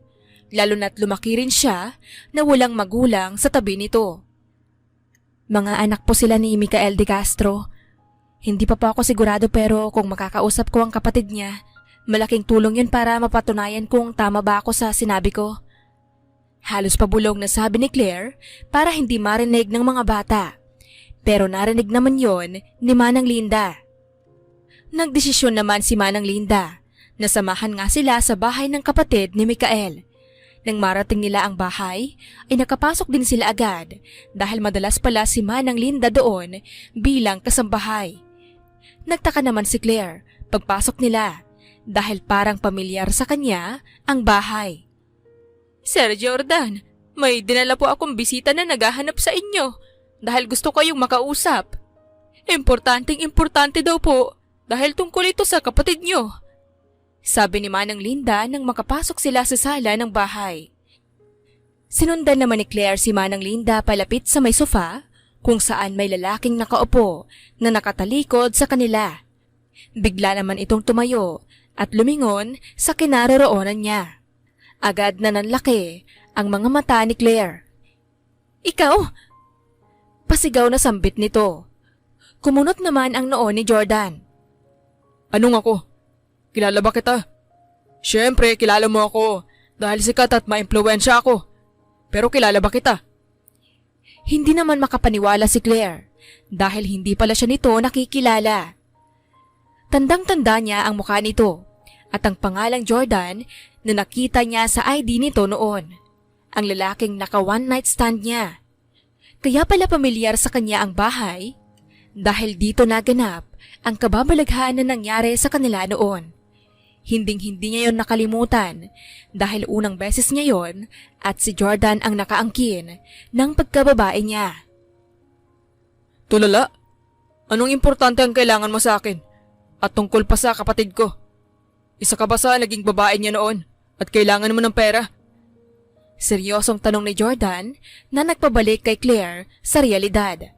lalo na't lumaki rin siya na walang magulang sa tabi nito. Mga anak po sila ni Micael de Castro. Hindi pa po ako sigurado pero kung makakausap ko ang kapatid niya, malaking tulong yun para mapatunayan kung tama ba ako sa sinabi ko. Halos pabulong na sabi ni Claire para hindi marinig ng mga bata. Pero narinig naman yon ni Manang Linda. Nagdesisyon naman si Manang Linda. Nasamahan nga sila sa bahay ng kapatid ni Micael. Nang marating nila ang bahay, ay nakapasok din sila agad dahil madalas pala si Manang Linda doon bilang kasambahay. Nagtaka naman si Claire pagpasok nila dahil parang pamilyar sa kanya ang bahay. "Sir Jordan, may dinala po akong bisita na naghahanap sa inyo dahil gusto kayong makausap. Importante daw po dahil tungkol ito sa kapatid niyo," sabi ni Manang Linda nang makapasok sila sa sala ng bahay. Sinundan naman ni Claire si Manang Linda palapit sa may sofa kung saan may lalaking nakaupo na nakatalikod sa kanila. Bigla naman itong tumayo at lumingon sa kinaroroonan niya. Agad na nanlaki ang mga mata ni Claire. "Ikaw?" Pasigaw na sambit nito. Kumunot naman ang noo ni Jordan. "Anong ako? Kilala ba kita?" "Siyempre, kilala mo ako dahil sikat at maimpluwensya ako. Pero kilala ba kita?" Hindi naman makapaniwala si Claire dahil hindi pala siya nito nakikilala. Tandang-tanda niya ang mukha nito at ang pangalang Jordan na nakita niya sa ID nito noon. Ang lalaking naka one night stand niya. Kaya pala pamilyar sa kanya ang bahay dahil dito naganap ang kababalaghan na nangyari sa kanila noon. Hinding-hindi niya yon nakalimutan dahil unang beses niya yon at si Jordan ang nakaangkin ng pagkababae niya. Tulala? Anong importante ang kailangan mo sa akin? At tungkol pa sa kapatid ko? Isa ka ba sa naging babae niya noon at kailangan mo ng pera? Seryosong tanong ni Jordan na nagpabalik kay Claire sa realidad.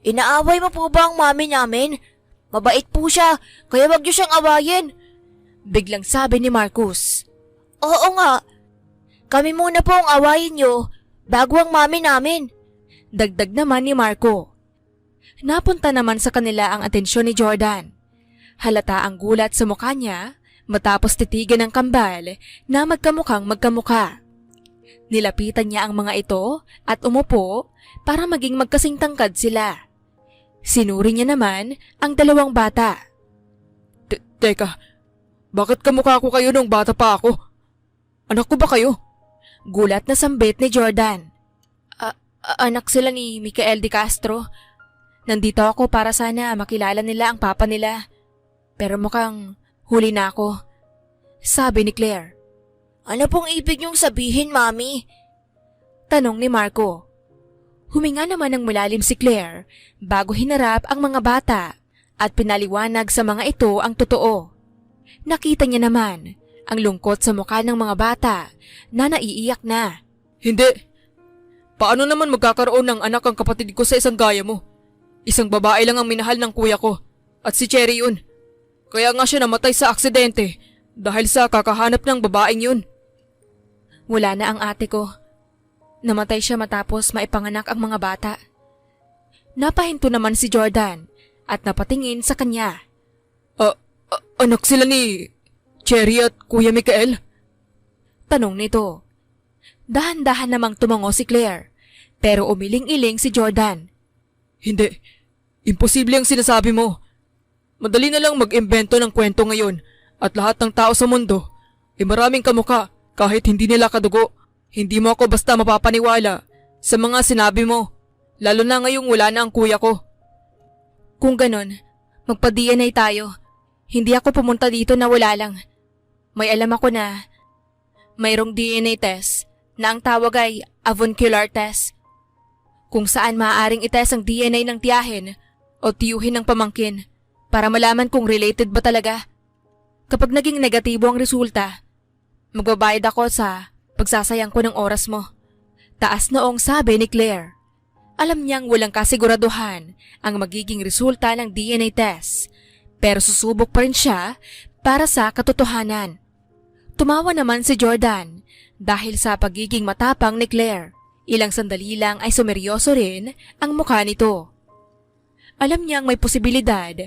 Inaaway mo po ba ang mami namin? Mabait po siya, kaya wag niyo siyang awayin. Biglang sabi ni Marcus. Oo nga. Kami muna po ang awayin niyo bago ang mami namin. Dagdag naman ni Marco. Napunta naman sa kanila ang atensyon ni Jordan. Halata ang gulat sa mukha niya matapos titigan ng kambal na magkamukhang magkamukha. Nilapitan niya ang mga ito at umupo para maging magkasing tangkad sila. Sinuri niya naman ang dalawang bata. Teka, bakit kamukha ko kayo nung bata pa ako? Anak ko ba kayo? Gulat na sambit ni Jordan. Anak sila ni Micael de Castro. Nandito ako para sana makilala nila ang papa nila. Pero mukhang huli na ako. Sabi ni Claire. Ano pong ibig niyong sabihin, mami? Tanong ni Marco. Huminga naman ng malalim si Claire bago hinarap ang mga bata at pinaliwanag sa mga ito ang totoo. Nakita niya naman ang lungkot sa mukha ng mga bata na naiiyak na. Hindi. Paano naman magkakaroon ng anak ang kapatid ko sa isang gaya mo? Isang babae lang ang minahal ng kuya ko at si Cherry yun. Kaya nga siya namatay sa aksidente dahil sa kakahanap ng babaeng yun. Wala na ang ate ko. Namatay siya matapos maipanganak ang mga bata. Napahinto naman si Jordan at napatingin sa kanya. Anak sila ni Cherry at Kuya Micael? Tanong nito. Dahan-dahan namang tumango si Claire, pero umiling-iling si Jordan. Hindi. Imposible ang sinasabi mo. Madali na lang mag-imbento ng kwento ngayon at lahat ng tao sa mundo ay maraming kamukha kahit hindi nila kadugo. Hindi mo ako basta mapapaniwala sa mga sinabi mo, lalo na ngayong wala na ang kuya ko. Kung ganon, magpa-DNA tayo. Hindi ako pumunta dito na wala lang. May alam ako na mayroong DNA test na ang tawag ay avuncular test, kung saan maaaring itest ang DNA ng tiyahin o tiyuhin ng pamangkin para malaman kung related ba talaga. Kapag naging negatibo ang resulta, magbabayad ako sa pagsasayang ko ng oras mo. Taas noong sabi ni Claire. Alam niyang walang kasiguraduhan ang magiging resulta ng DNA test, pero susubok pa rin siya para sa katotohanan. Tumawa naman si Jordan dahil sa pagiging matapang ni Claire. Ilang sandali lang ay sumeryoso rin ang mukha nito. Alam niyang may posibilidad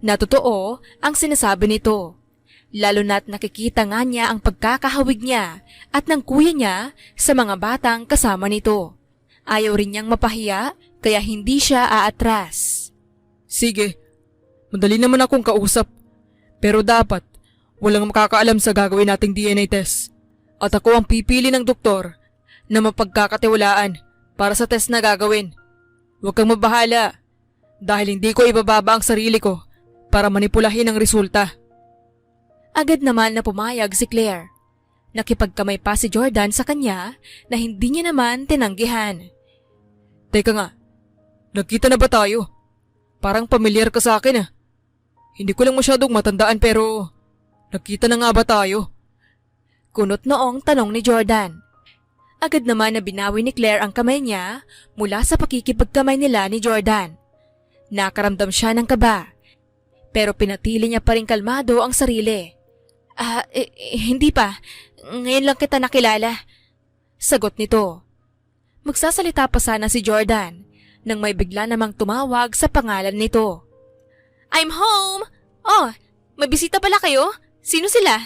na totoo ang sinasabi nito, lalo na't nakikita nga niya ang pagkakahawig niya at ng kuya niya sa mga batang kasama nito. Ayaw rin niyang mapahiya kaya hindi siya aatras. Sige, madali naman akong kausap. Pero dapat, walang makakaalam sa gagawin nating DNA test. At ako ang pipili ng doktor na mapagkakatiwalaan para sa test na gagawin. Huwag kang mabahala dahil hindi ko ibababa ang sarili ko para manipulahin ang resulta. Agad naman na pumayag si Claire. Nakipagkamay pa si Jordan sa kanya na hindi niya naman tinanggihan. Teka nga, nagkita na ba tayo? Parang pamilyar ka sa akin ah. Hindi ko lang masyadong matandaan pero nagkita na nga ba tayo? Kunot noong tanong ni Jordan. Agad naman na binawi ni Claire ang kamay niya mula sa pakikipagkamay nila ni Jordan. Nakaramdam siya ng kaba, pero pinatili niya pa rin kalmado ang sarili. Hindi pa. Ngayon lang kita nakilala. Sagot nito. Magsasalita pa sana si Jordan nang may bigla namang tumawag sa pangalan nito. I'm home! Oh, may bisita pala kayo? Sino sila?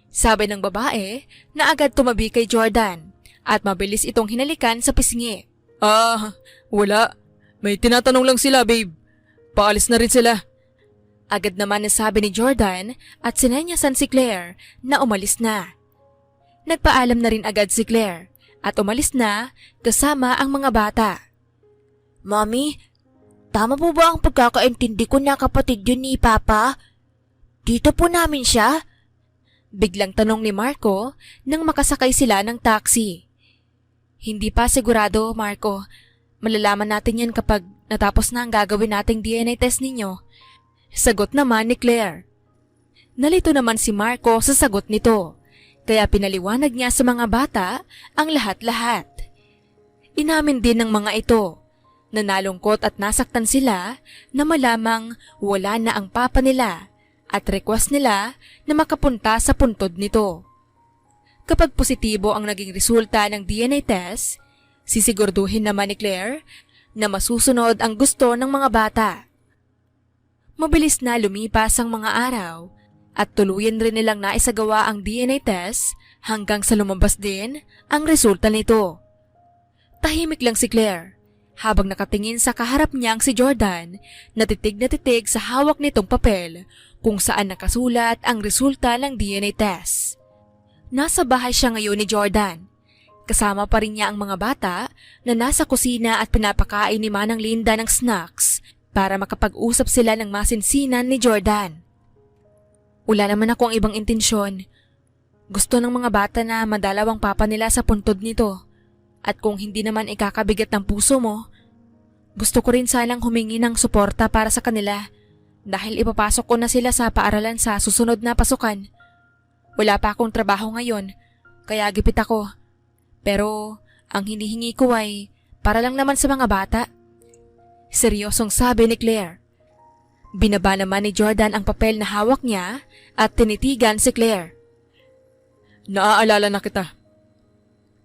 Sabi ng babae na agad tumabi kay Jordan at mabilis itong hinalikan sa pisngi. Wala. May tinatanong lang sila, babe. Paalis na rin sila. Agad naman nasabi ni Jordan at sinenyasan si Claire na umalis na. Nagpaalam na rin agad si Claire at umalis na kasama ang mga bata. Mami, tama po ba ang pagkakaintindi ko na kapatid yun ni Papa? Dito po namin siya? Biglang tanong ni Marco nang makasakay sila ng taxi. Hindi pa sigurado, Marco. Malalaman natin yan kapag natapos na ang gagawin nating DNA test ninyo. Sagot naman ni Claire. Nalito naman si Marco sa sagot nito, kaya pinaliwanag niya sa mga bata ang lahat-lahat. Inamin din ng mga ito na nalungkot at nasaktan sila na malamang wala na ang papa nila at request nila na makapunta sa puntod nito. Kapag positibo ang naging resulta ng DNA test, sisigurduhin naman ni Claire na masusunod ang gusto ng mga bata. Mabilis na lumipas ang mga araw at tuluyan rin nilang naisagawa ang DNA test hanggang sa lumabas din ang resulta nito. Tahimik lang si Claire habang nakatingin sa kaharap niyang si Jordan na titig sa hawak nitong papel kung saan nakasulat ang resulta ng DNA test. Nasa bahay siya ngayon ni Jordan. Kasama pa rin niya ang mga bata na nasa kusina at pinapakain ni Manang Linda ng snacks para makapag-usap sila ng masinsinan ni Jordan. Wala naman akong ibang intensyon. Gusto ng mga bata na madalaw ang papa nila sa puntod nito. At kung hindi naman ikakabigat ng puso mo, gusto ko rin sanang humingi ng suporta para sa kanila dahil ipapasok ko na sila sa paaralan sa susunod na pasukan. Wala pa akong trabaho ngayon, kaya gipit ako. Pero ang hinihingi ko ay para lang naman sa mga bata. Seryosong sabi ni Claire. Binaba naman ni Jordan ang papel na hawak niya at tinitigan si Claire. Naaalala na kita.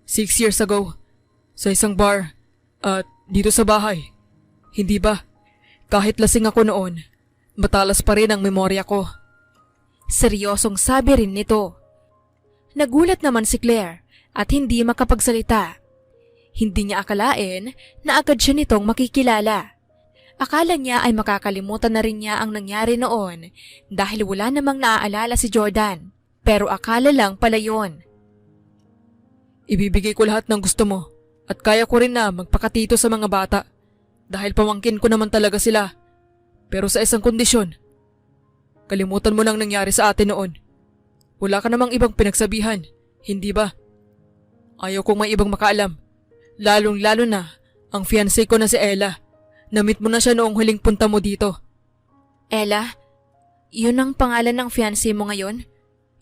6 years ago, sa isang bar at dito sa bahay. Hindi ba? Kahit lasing ako noon, matalas pa rin ang memorya ko. Seryosong sabi rin nito. Nagulat naman si Claire at hindi makapagsalita. Hindi niya akalain na agad siya nitong makikilala. Akala niya ay makakalimutan na rin niya ang nangyari noon dahil wala namang naaalala si Jordan. Pero akala lang pala yon. Ibibigay ko lahat ng gusto mo at kaya ko rin na magpakatito sa mga bata dahil pamangkin ko naman talaga sila. Pero sa isang kondisyon, kalimutan mo nang nangyari sa atin noon. Wala ka namang ibang pinagsabihan, hindi ba? Ayaw kong may ibang makaalam, lalong-lalo na ang fiancé ko na si Ella. Namit mo na siya noong huling punta mo dito. Ella, yun ang pangalan ng fiancé mo ngayon?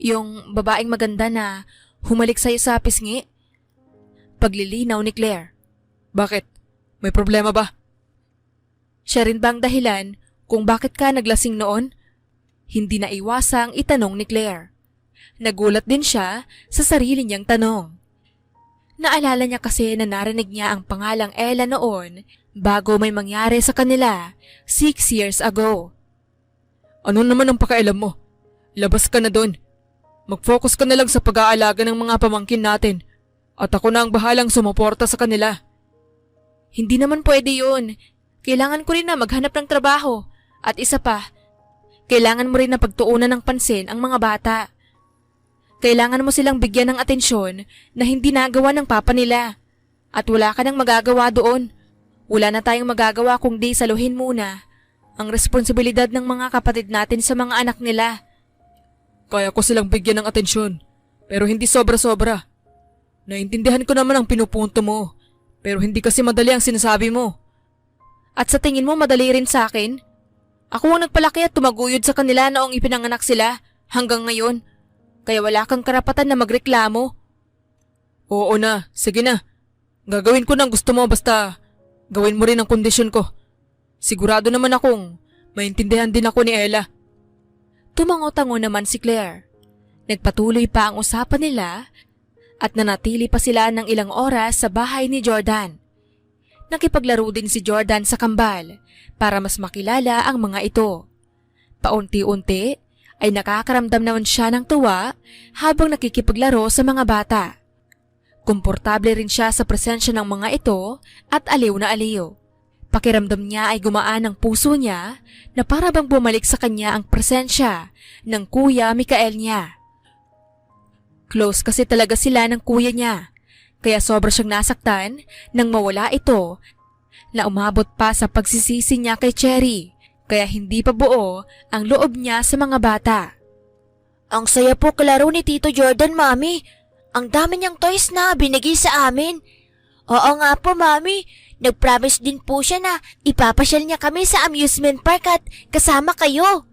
Yung babaeng maganda na humalik sa'yo sa pisngi? Paglilinaw ni Claire. Bakit? May problema ba? Siya rin bang dahilan kung bakit ka naglasing noon? Hindi na iwasang itanong ni Claire. Nagulat din siya sa sarili niyang tanong. Naalala niya kasi na narinig niya ang pangalang Ella noon bago may mangyari sa kanila 6 years ago. Ano naman ang pakialam mo? Labas ka na doon. Mag-focus ka na lang sa pag-aalaga ng mga pamangkin natin at ako na ang bahalang sumuporta sa kanila. Hindi naman pwede yun. Kailangan ko rin na maghanap ng trabaho. At isa pa, kailangan mo rin na pagtuunan ng pansin ang mga bata. Kailangan mo silang bigyan ng atensyon na hindi nagawa ng papa nila. At wala ka nang magagawa doon. Wala na tayong magagawa kundi saluhin muna ang responsibilidad ng mga kapatid natin sa mga anak nila. Kaya ko silang bigyan ng atensyon, pero hindi sobra-sobra. Naintindihan ko naman ang pinupunto mo, pero hindi kasi madali ang sinasabi mo. At sa tingin mo madali rin sa akin? Ako ang nagpalaki at tumaguyod sa kanila noong ipinanganak sila hanggang ngayon. Kaya wala kang karapatan na magreklamo. Oo na, sige na. Gagawin ko ng gusto mo basta gawin mo rin ang kondisyon ko. Sigurado naman akong maintindihan din ako ni Ella. Tumango-tango naman si Claire. Nagpatuloy pa ang usapan nila at nanatili pa sila ng ilang oras sa bahay ni Jordan. Nakipaglaro din si Jordan sa kambal para mas makilala ang mga ito. Paunti-unti ay nakakaramdam naman siya ng tuwa habang nakikipaglaro sa mga bata. Komportable rin siya sa presensya ng mga ito at aliw na aliw. Pakiramdam niya ay gumaan ang puso niya na para bang bumalik sa kanya ang presensya ng Kuya Mikael niya. Close kasi talaga sila ng kuya niya, kaya sobra siyang nasaktan nang mawala ito na umabot pa sa pagsisisi niya kay Cherry, kaya hindi pa buo ang loob niya sa mga bata. Ang saya po kalaro ni Tito Jordan, Mami. Ang dami niyang toys na binigay sa amin. Oo nga po, Mami. Nag-promise din po siya na ipapasyal niya kami sa amusement park at kasama kayo.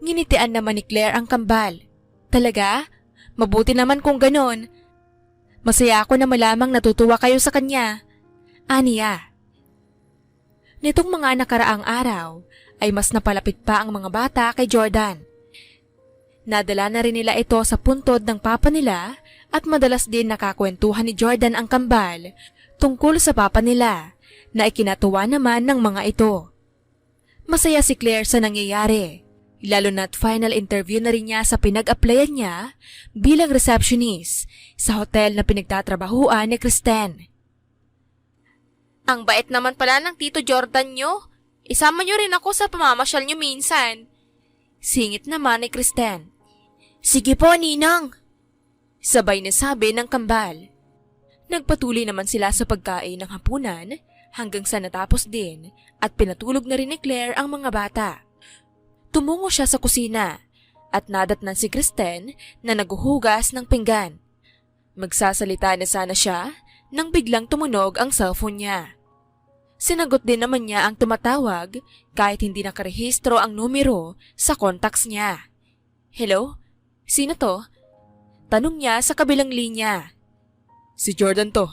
Nginitian naman ni Claire ang kambal. Talaga? Mabuti naman kung ganon. Masaya ako na malamang natutuwa kayo sa kanya. Aniya. Nitong mga nakaraang araw ay mas napalapit pa ang mga bata kay Jordan. Nadala na rin nila ito sa puntod ng papa nila at madalas din nakakwentuhan ni Jordan ang kambal tungkol sa papa nila na ikinatuwa naman ng mga ito. Masaya si Claire sa nangyayari, lalo na't final interview na rin niya sa pinag-applyan niya bilang receptionist sa hotel na pinagtatrabahuan ni Kristen. Ang bait naman pala ng Tito Jordan nyo. Isama nyo rin ako sa pamamasyal nyo minsan. Singit naman ni Kristen. Sige po, Ninang. Sabay na sabi ng kambal. Nagpatuloy naman sila sa pagkain ng hapunan hanggang sa natapos din at pinatulog na rin ni Claire ang mga bata. Tumungo siya sa kusina at nadatnan si Kristen na naguhugas ng pinggan. Magsasalita na sana siya nang biglang tumunog ang cellphone niya. Sinagot din naman niya ang tumatawag kahit hindi nakarehistro ang numero sa contacts niya. Hello? Sino to? Tanong niya sa kabilang linya. Si Jordan to.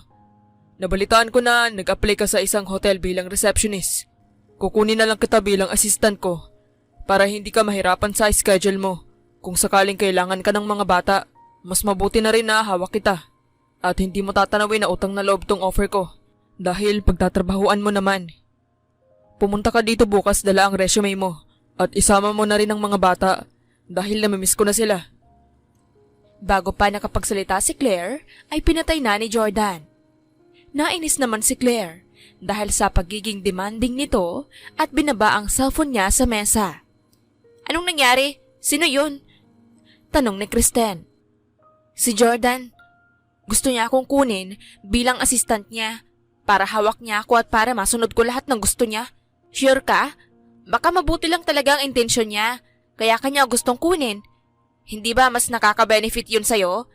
Nabalitaan ko na nag-apply ka sa isang hotel bilang receptionist. Kukunin na lang kita bilang assistant ko para hindi ka mahirapan sa schedule mo. Kung sakaling kailangan ka ng mga bata, mas mabuti na rin na hawak kita. At hindi mo tatanawin na utang na loob tong offer ko. Dahil pagtatrabahuan mo naman. Pumunta ka dito bukas, dala ang resume mo. At isama mo na rin ang mga bata dahil namimiss ko na sila. Bago pa nakapagsalita si Claire, ay pinatay na ni Jordan. Nainis naman si Claire dahil sa pagiging demanding nito at binaba ang cellphone niya sa mesa. Anong nangyari? Sino yun? Tanong ni Kristen. Si Jordan. Gusto niya akong kunin bilang assistant niya para hawak niya ako at para masunod ko lahat ng gusto niya. Sure ka? Baka mabuti lang talaga ang intensyon niya, kaya kanya gustong kunin. Hindi ba mas nakaka-benefit yun sa'yo?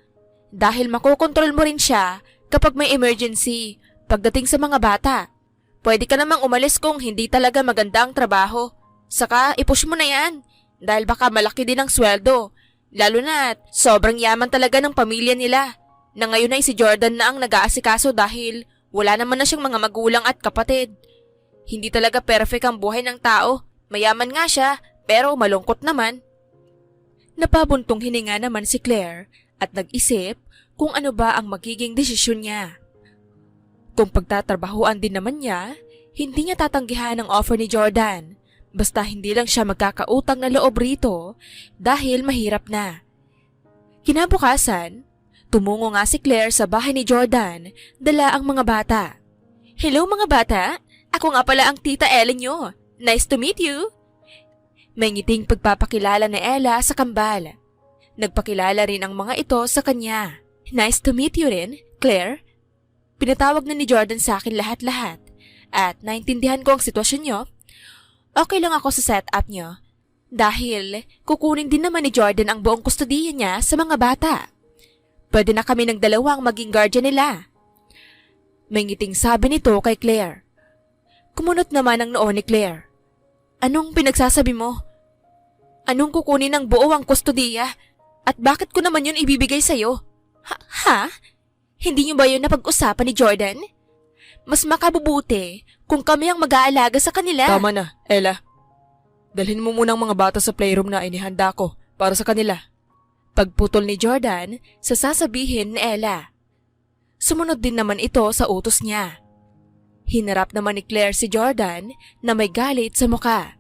Dahil makokontrol mo rin siya kapag may emergency pagdating sa mga bata. Pwede ka namang umalis kung hindi talaga maganda ang trabaho. Saka ipush mo na yan dahil baka malaki din ang sweldo. Lalo na sobrang yaman talaga ng pamilya nila na ngayon ay si Jordan na ang nag-aasikaso dahil wala naman na siyang mga magulang at kapatid. Hindi talaga perfect ang buhay ng tao. Mayaman nga siya, pero malungkot naman. Napabuntong hininga naman si Claire at nag-isip kung ano ba ang magiging desisyon niya. Kung pagtatrabahuan din naman niya, hindi niya tatanggihan ang offer ni Jordan. Basta hindi lang siya magkakautang na loob rito dahil mahirap na. Kinabukasan, tumungo nga si Claire sa bahay ni Jordan, dala ang mga bata. Hello mga bata, ako nga pala ang tita Ellen nyo. Nice to meet you. May ngiting pagpapakilala ni Ella sa kambal. Nagpakilala rin ang mga ito sa kanya. Nice to meet you rin, Claire. Pinatawag na ni Jordan sa akin lahat-lahat at naintindihan ko ang sitwasyon nyo. Okay lang ako sa setup nyo dahil kukunin din naman ni Jordan ang buong kustodiya niya sa mga bata. Pwede na kami ng dalawang maging guardian nila. May ngiting sabi nito kay Claire. Kumunot naman ang noo ni Claire. Anong pinagsasabi mo? Anong kukunin ng buo ang kustodiya? At bakit ko naman yun ibibigay sa'yo? Ha? Hindi niyo ba yun napag-usapan ni Jordan? Mas makabubuti kung kami ang mag-aalaga sa kanila. Tama na, Ella. Dalhin mo muna ang mga bata sa playroom na inihanda ko para sa kanila. Pagputol ni Jordan sa sasabihin ni Ella. Sumunod din naman ito sa utos niya. Hinarap naman ni Claire si Jordan na may galit sa muka.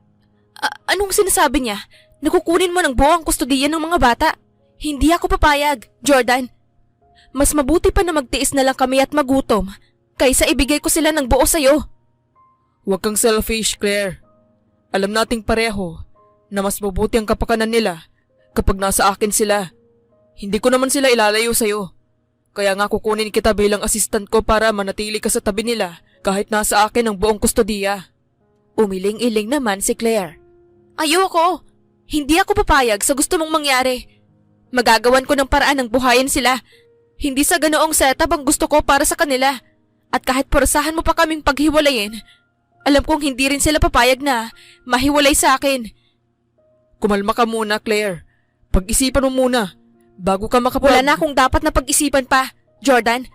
Anong sinasabi niya? Nakukunin mo ng buong kustodiya ng mga bata? Hindi ako papayag, Jordan. Mas mabuti pa na magtiis na lang kami at magutom kaysa ibigay ko sila ng buo sa'yo. Huwag kang selfish, Claire. Alam nating pareho na mas mabuti ang kapakanan nila kapag nasa akin sila. Hindi ko naman sila ilalayo sa'yo. Kaya nga kukunin kita bilang assistant ko para manatili ka sa tabi nila kahit nasa akin ang buong kustodiya. Umiling-iling naman si Claire. Ayoko! Hindi ako papayag sa gusto mong mangyari. Magagawan ko ng paraan ng buhayin sila. Hindi sa ganoong setup ang gusto ko para sa kanila. At kahit purasahan mo pa kaming paghiwalayin, alam kong hindi rin sila papayag na mahiwalay sa akin. Kumalma ka muna, Claire. Pag-isipan mo muna bago ka Wala na akong dapat na pag-isipan pa, Jordan.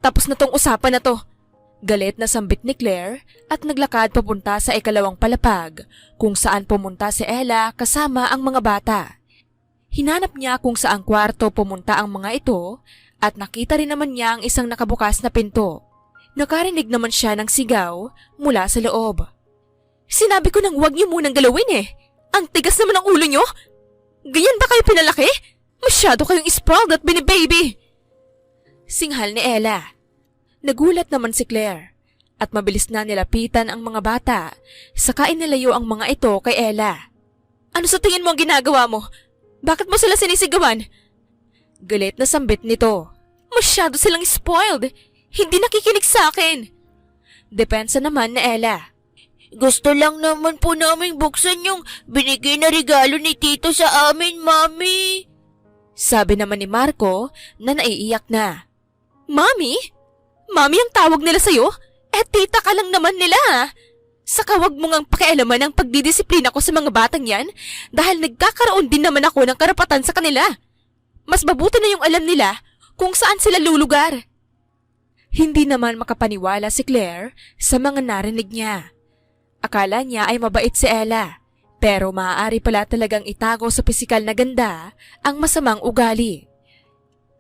Tapos na tong usapan na to. Galit na sambit ni Claire at naglakad papunta sa ikalawang palapag kung saan pumunta si Ella kasama ang mga bata. Hinanap niya kung saang kwarto pumunta ang mga ito at nakita rin naman niya ang isang nakabukas na pinto. Nakarinig naman siya ng sigaw mula sa loob. Sinabi ko nang huwag niyo munang galawin eh. Ang tigas naman ng ulo niyo. Ganyan ba kayo pinalaki? Masyado kayong spoiled at binibaby. Singhal ni Ella. Nagulat naman si Claire at mabilis na nilapitan ang mga bata saka inalayo ang mga ito kay Ella. Ano sa tingin mo ang ginagawa mo? Bakit mo sila sinisigawan? Galit na sambit nito. Masyado silang spoiled. Hindi nakikinig sa akin. Depensa naman ni Ella. Gusto lang naman po namin buksan yung binigay na regalo ni Tito sa amin, Mami. Sabi naman ni Marco na naiiyak na. Mami? Mami ang tawag nila sa'yo? Tita ka lang naman nila. Saka wag mo ngang pakialaman ang pagdidisiplina ko sa mga batang yan dahil nagkakaroon din naman ako ng karapatan sa kanila. Mas mabuti na yung alam nila kung saan sila lulugar. Hindi naman makapaniwala si Claire sa mga narinig niya. Akala niya ay mabait si Ella, pero maaari pala talagang itago sa pisikal na ganda ang masamang ugali.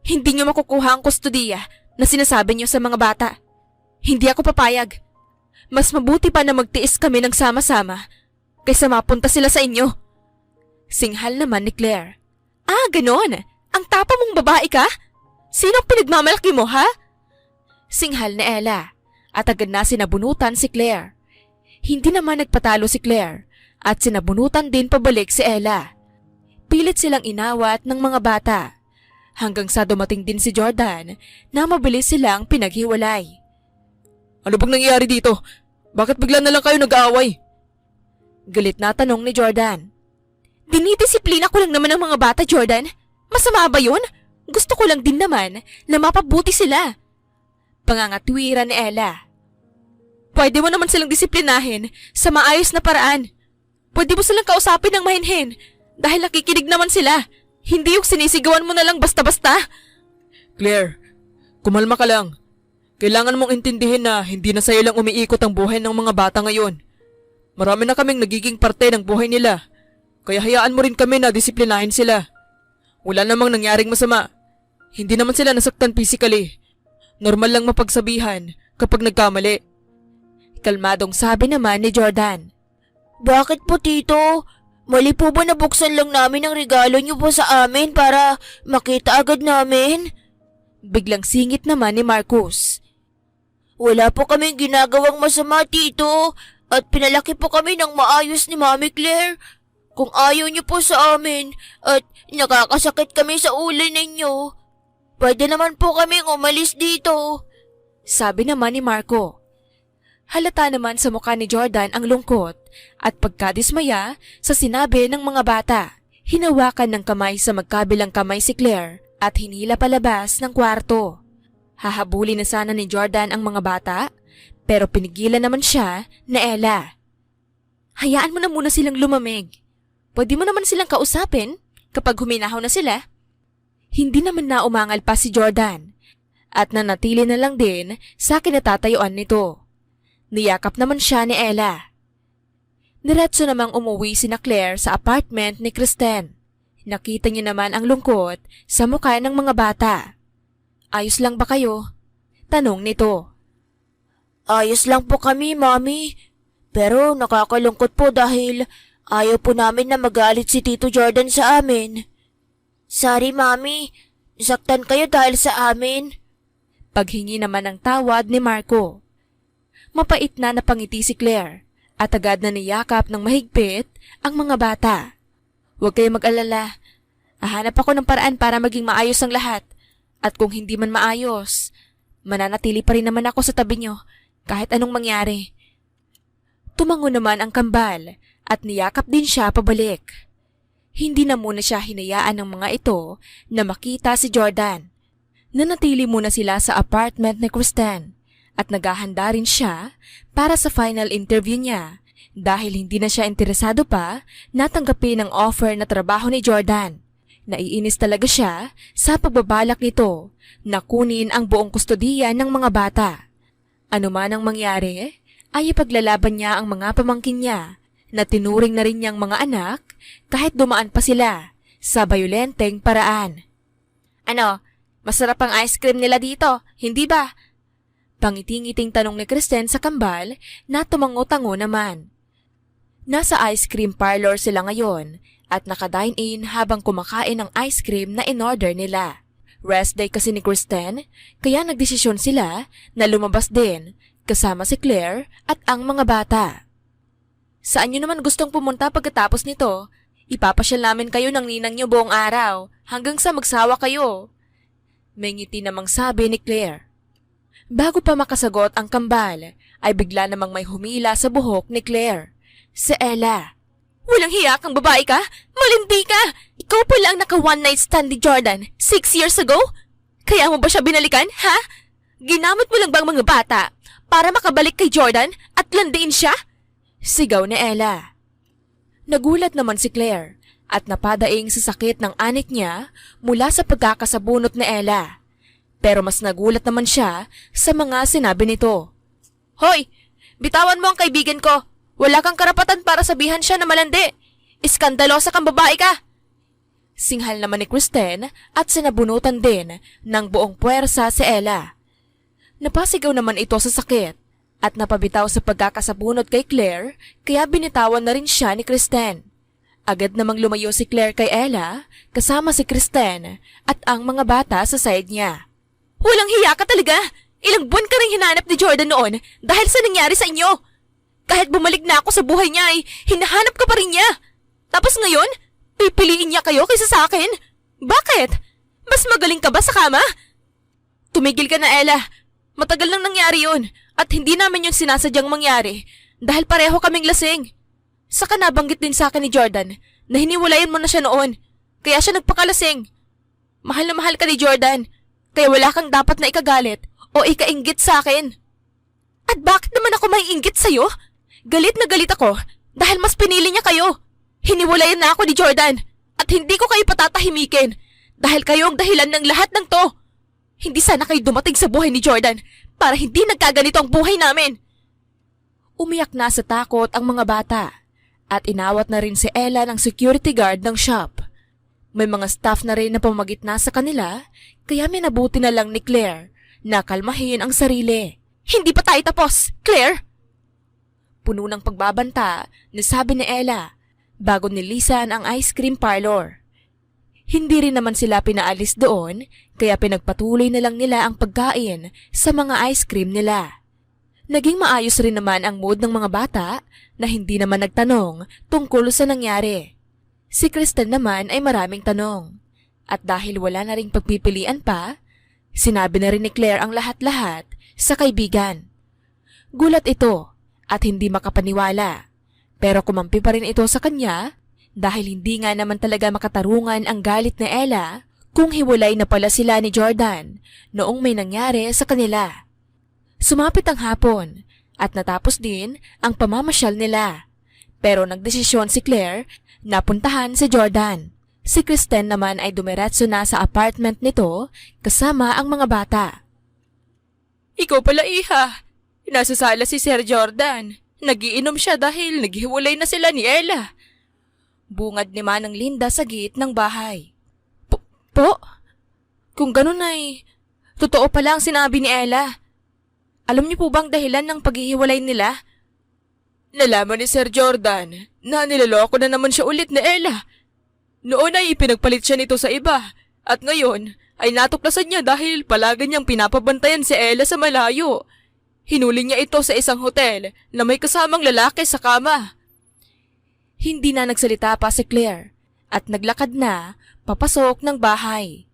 Hindi niyo makukuha ang kustudiya na sinasabi niyo sa mga bata. Hindi ako papayag. Mas mabuti pa na magtiis kami ng sama-sama kaysa mapunta sila sa inyo. Singhal naman ni Claire. Ah, ganon? Ang tapa mong babae ka? Sinong pinagmamalaki mo, ha? Singhal ni Ella at agad na sinabunutan si Claire. Hindi naman nagpatalo si Claire at sinabunutan din pabalik si Ella. Pilit silang inawat ng mga bata hanggang sa dumating din si Jordan na mabilis silang pinaghiwalay. Ano bang nangyayari dito? Bakit bigla na lang kayo nag-aaway? Galit na tanong ni Jordan. Dinidisiplina ko lang naman ang mga bata, Jordan. Masama ba yun? Gusto ko lang din naman na mapabuti sila. Pangangatwiran ni Ella. Pwede mo naman silang disiplinahin sa maayos na paraan. Pwede mo silang kausapin ng mahinhin dahil nakikinig naman sila. Hindi yung sinisigawan mo na lang basta-basta. Claire, kumalma ka lang. Kailangan mong intindihin na hindi na sa'yo lang umiikot ang buhay ng mga bata ngayon. Marami na kaming nagiging parte ng buhay nila. Kaya hayaan mo rin kami na disiplinahin sila. Wala namang nangyaring masama. Hindi naman sila nasaktan physically. Normal lang mapagsabihan kapag nagkamali. Kalmadong sabi naman ni Jordan. Bakit po, Tito? Mali po ba nabuksan lang namin ang regalo niyo po sa amin para makita agad namin? Biglang singit naman ni Marcus. Wala po kaming ginagawang masama, Tito. At pinalaki po kami ng maayos ni Mami Claire. Kung ayaw niyo po sa amin at nakakasakit kami sa ulo ninyo, pwede naman po kaming umalis dito. Sabi naman ni Marco. Halata naman sa mukha ni Jordan ang lungkot at pagkadismaya sa sinabi ng mga bata. Hinawakan ng kamay sa magkabilang kamay si Claire at hinila palabas ng kwarto. Hahabulin na sana ni Jordan ang mga bata pero pinigilan naman siya na Ella. Hayaan mo na muna silang lumamig. Pwede mo naman silang kausapin kapag huminahaw na sila. Hindi naman na umangal pa si Jordan at nanatili na lang din sa kinatatayuan nito. Niyakap naman siya ni Ella. Diretso namang umuwi sina Claire sa apartment ni Kristen. Nakita niya naman ang lungkot sa mukha ng mga bata. Ayos lang ba kayo? Tanong nito. Ayos lang po kami, Mami. Pero nakakalungkot po dahil ayaw po namin na magalit si Tito Jordan sa amin. Sorry, Mami. Nasaktan kayo dahil sa amin. Paghingi naman ng tawad ni Marco. Mapait na napangiti si Claire at agad na niyakap ng mahigpit ang mga bata. Huwag kayong mag-alala. Hahanap ako ng paraan para maging maayos ang lahat. At kung hindi man maayos, mananatili pa rin naman ako sa tabi niyo kahit anong mangyari. Tumango naman ang kambal at niyakap din siya pabalik. Hindi na muna siya hinayaan ng mga ito na makita si Jordan. Nanatili muna sila sa apartment ni Kristen at naghahanda rin siya para sa final interview niya dahil hindi na siya interesado pa na tanggapin ang offer na trabaho ni Jordan. Naiinis talaga siya sa pagbabalak nito na kunin ang buong kustodiya ng mga bata. Ano man ang mangyari, ay ipaglalaban niya ang mga pamangkin niya na tinuring na rin niyang mga anak kahit dumaan pa sila sa bayolenteng paraan. Ano, masarap ang ice cream nila dito, hindi ba? Pangiting-iting tanong ni Kristen sa kambal na tumango-tango naman. Nasa ice cream parlor sila ngayon at nakadine-in habang kumakain ng ice cream na in-order nila. Rest day kasi ni Kristen, kaya nagdesisyon sila na lumabas din kasama si Claire at ang mga bata. Saan nyo naman gustong pumunta pagkatapos nito? Ipapasyal namin kayo ng ninang nyo buong araw hanggang sa magsawa kayo. May ngiti namang sabi ni Claire. Bago pa makasagot ang kambal, ay bigla namang may humila sa buhok ni Claire. Si Ella. Walang hiya kang babae ka? Malindi ka! Ikaw pala ang naka one night stand ni Jordan 6 years ago? Kaya mo ba siya binalikan, ha? Ginamit mo lang bang mga bata para makabalik kay Jordan at landiin siya? Sigaw ni Ella. Nagulat naman si Claire at napadaing sa sakit ng anik niya mula sa pagkakasabunot ni Ella. Pero mas nagulat naman siya sa mga sinabi nito. Hoy! Bitawan mo ang kaibigan ko! Wala kang karapatan para sabihan siya na malandi! Iskandalosa kang babae ka! Singhal naman ni Kristen at sinabunutan din ng buong puwersa si Ella. Napasigaw naman ito sa sakit at napabitaw sa pagkakasabunot kay Claire kaya binitawan na rin siya ni Kristen. Agad namang lumayo si Claire kay Ella kasama si Kristen at ang mga bata sa side niya. Walang hiya ka talaga! Ilang buwan ka rin hinanap ni Jordan noon dahil sa nangyari sa inyo! Kahit bumalik na ako sa buhay niya ay hinahanap ka pa rin niya! Tapos ngayon, pipiliin niya kayo kaysa sa akin? Bakit? Mas magaling ka ba sa kama? Tumigil ka na, Ella. Matagal nang nangyari yun at hindi namin yun sinasadyang mangyari dahil pareho kaming lasing. Saka nabanggit din sa akin ni Jordan na hiniwalayan mo na siya noon kaya siya nagpakalasing. Mahal na mahal ka ni Jordan kaya wala kang dapat na ikagalit o ikainggit sa akin. At bakit naman ako maiinggit sa'yo? Galit na galit ako dahil mas pinili niya kayo. Hiniwalayan na ako ni Jordan at hindi ko kayo patatahimikin dahil kayo ang dahilan ng lahat ng to. Hindi sana kayo dumating sa buhay ni Jordan para hindi nagkaganito ang buhay namin. Umiyak na sa takot ang mga bata at inawat na rin si Ella ng security guard ng shop. May mga staff na rin na pumagitna sa kanila kaya minabuti na lang ni Claire na kalmahin ang sarili. Hindi pa tayo tapos, Claire! Puno ng pagbabanta na sabi ni Ella bago nilisan ang ice cream parlor. Hindi rin naman sila pinaalis doon kaya pinagpatuloy na lang nila ang pagkain sa mga ice cream nila. Naging maayos rin naman ang mood ng mga bata na hindi naman nagtanong tungkol sa nangyari. Si Kristen naman ay maraming tanong at dahil wala na ring pagpipilian pa, sinabi na rin ni Claire ang lahat-lahat sa kaibigan. Gulat ito at hindi makapaniwala pero kumampi pa rin ito sa kanya dahil hindi nga naman talaga makatarungan ang galit ni Ella kung hiwalay na pala sila ni Jordan noong may nangyari sa kanila. Sumapit ang hapon at natapos din ang pamamasyal nila pero nagdesisyon si Claire na puntahan si Jordan. Si Kristen naman ay dumiretso na sa apartment nito kasama ang mga bata. Ikaw pala, iha. Nasa sala si Sir Jordan. Nagiinom siya dahil naghiwalay na sila ni Ella. Bungad ni Manang Linda sa gate ng bahay. Po? Kung ganun ay, totoo pala ang sinabi ni Ella. Alam niyo po bang dahilan ng paghihiwalay nila? Nalaman ni Sir Jordan na niloloko na naman siya ulit ni Ella. Noon ay ipinagpalit siya nito sa iba at ngayon ay natuklasan niya dahil palagi niyang pinapabantayan si Ella sa malayo. Hinuli niya ito sa isang hotel na may kasamang lalaki sa kama. Hindi na nagsalita pa si Claire at naglakad na papasok ng bahay.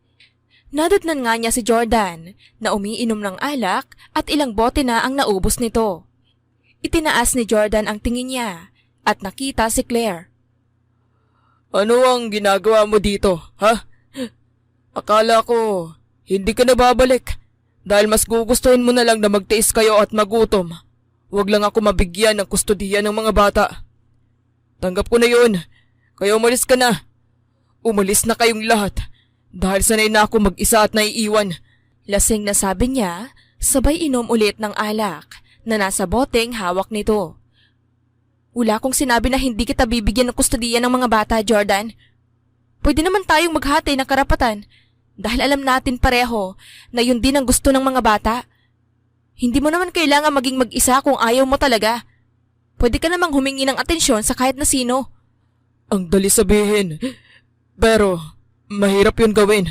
Nadatnan nga niya si Jordan na umiinom ng alak at ilang bote na ang naubos nito. Itinaas ni Jordan ang tingin niya at nakita si Claire. Ano ang ginagawa mo dito, ha? Akala ko hindi ka na babalik. Dahil mas gugustuhin mo na lang na magtiis kayo at magutom. Huwag lang ako mabigyan ng kustodiya ng mga bata. Tanggap ko na yun. Kaya umalis ka na. Umalis na kayong lahat. Dahil sanay na ako mag-isa at naiiwan. Lasing na sabi niya, sabay inom ulit ng alak na nasa boteng hawak nito. Wala akong sinabi na hindi kita bibigyan ng kustodiya ng mga bata, Jordan. Pwede naman tayong maghati ng karapatan dahil alam natin pareho na yun din ang gusto ng mga bata. Hindi mo naman kailangan maging mag-isa kung ayaw mo talaga. Pwede ka namang humingi ng atensyon sa kahit na sino. Ang dali sabihin. Pero, mahirap yun gawin.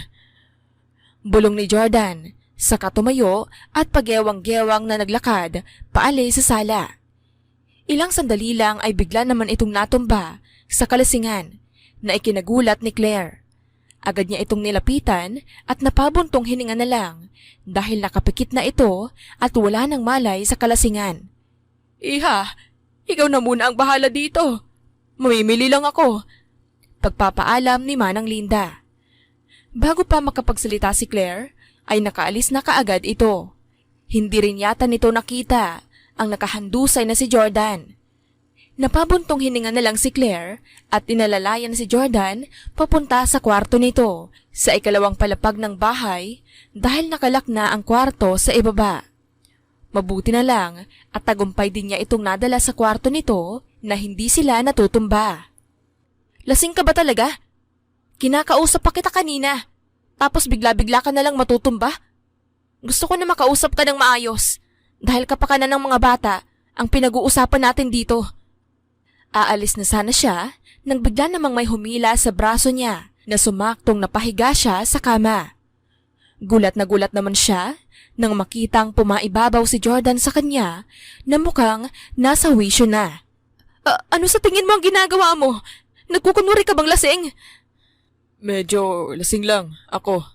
Bulong ni Jordan, saka tumayo at pagyewang-gewang na naglakad paalis sa sala. Ilang sandali lang ay bigla naman itong natumba sa kalasingan na ikinagulat ni Claire. Agad niya itong nilapitan at napabuntong hininga na lang dahil nakapikit na ito at wala nang malay sa kalasingan. Iha, ikaw na muna ang bahala dito. Mamimili lang ako. Pagpapaalam ni Manang Linda. Bago pa makapagsalita si Claire, ay nakaalis na kaagad ito. Hindi rin yata nito nakita ang nakahandusay na si Jordan. Napabuntong hininga na lang si Claire at inalalayan si Jordan papunta sa kwarto nito sa ikalawang palapag ng bahay dahil nakalak na ang kwarto sa ibaba. Mabuti na lang at tagumpay din niya itong nadala sa kwarto nito na hindi sila natutumba. Lasing ka ba talaga? Kinakausap pa kita kanina, tapos bigla-bigla ka na lang matutumba? Gusto ko na makausap ka ng maayos, dahil kapakanan ng mga bata ang pinag-uusapan natin dito. Aalis na sana siya nang bigla namang may humila sa braso niya na sumaktong napahiga siya sa kama. Gulat naman siya nang makitang pumaibabaw si Jordan sa kanya na mukhang nasa wisyo na. Ano sa tingin mo ang ginagawa mo? Nagkukunwari ka bang lasing? Medyo lasing lang ako.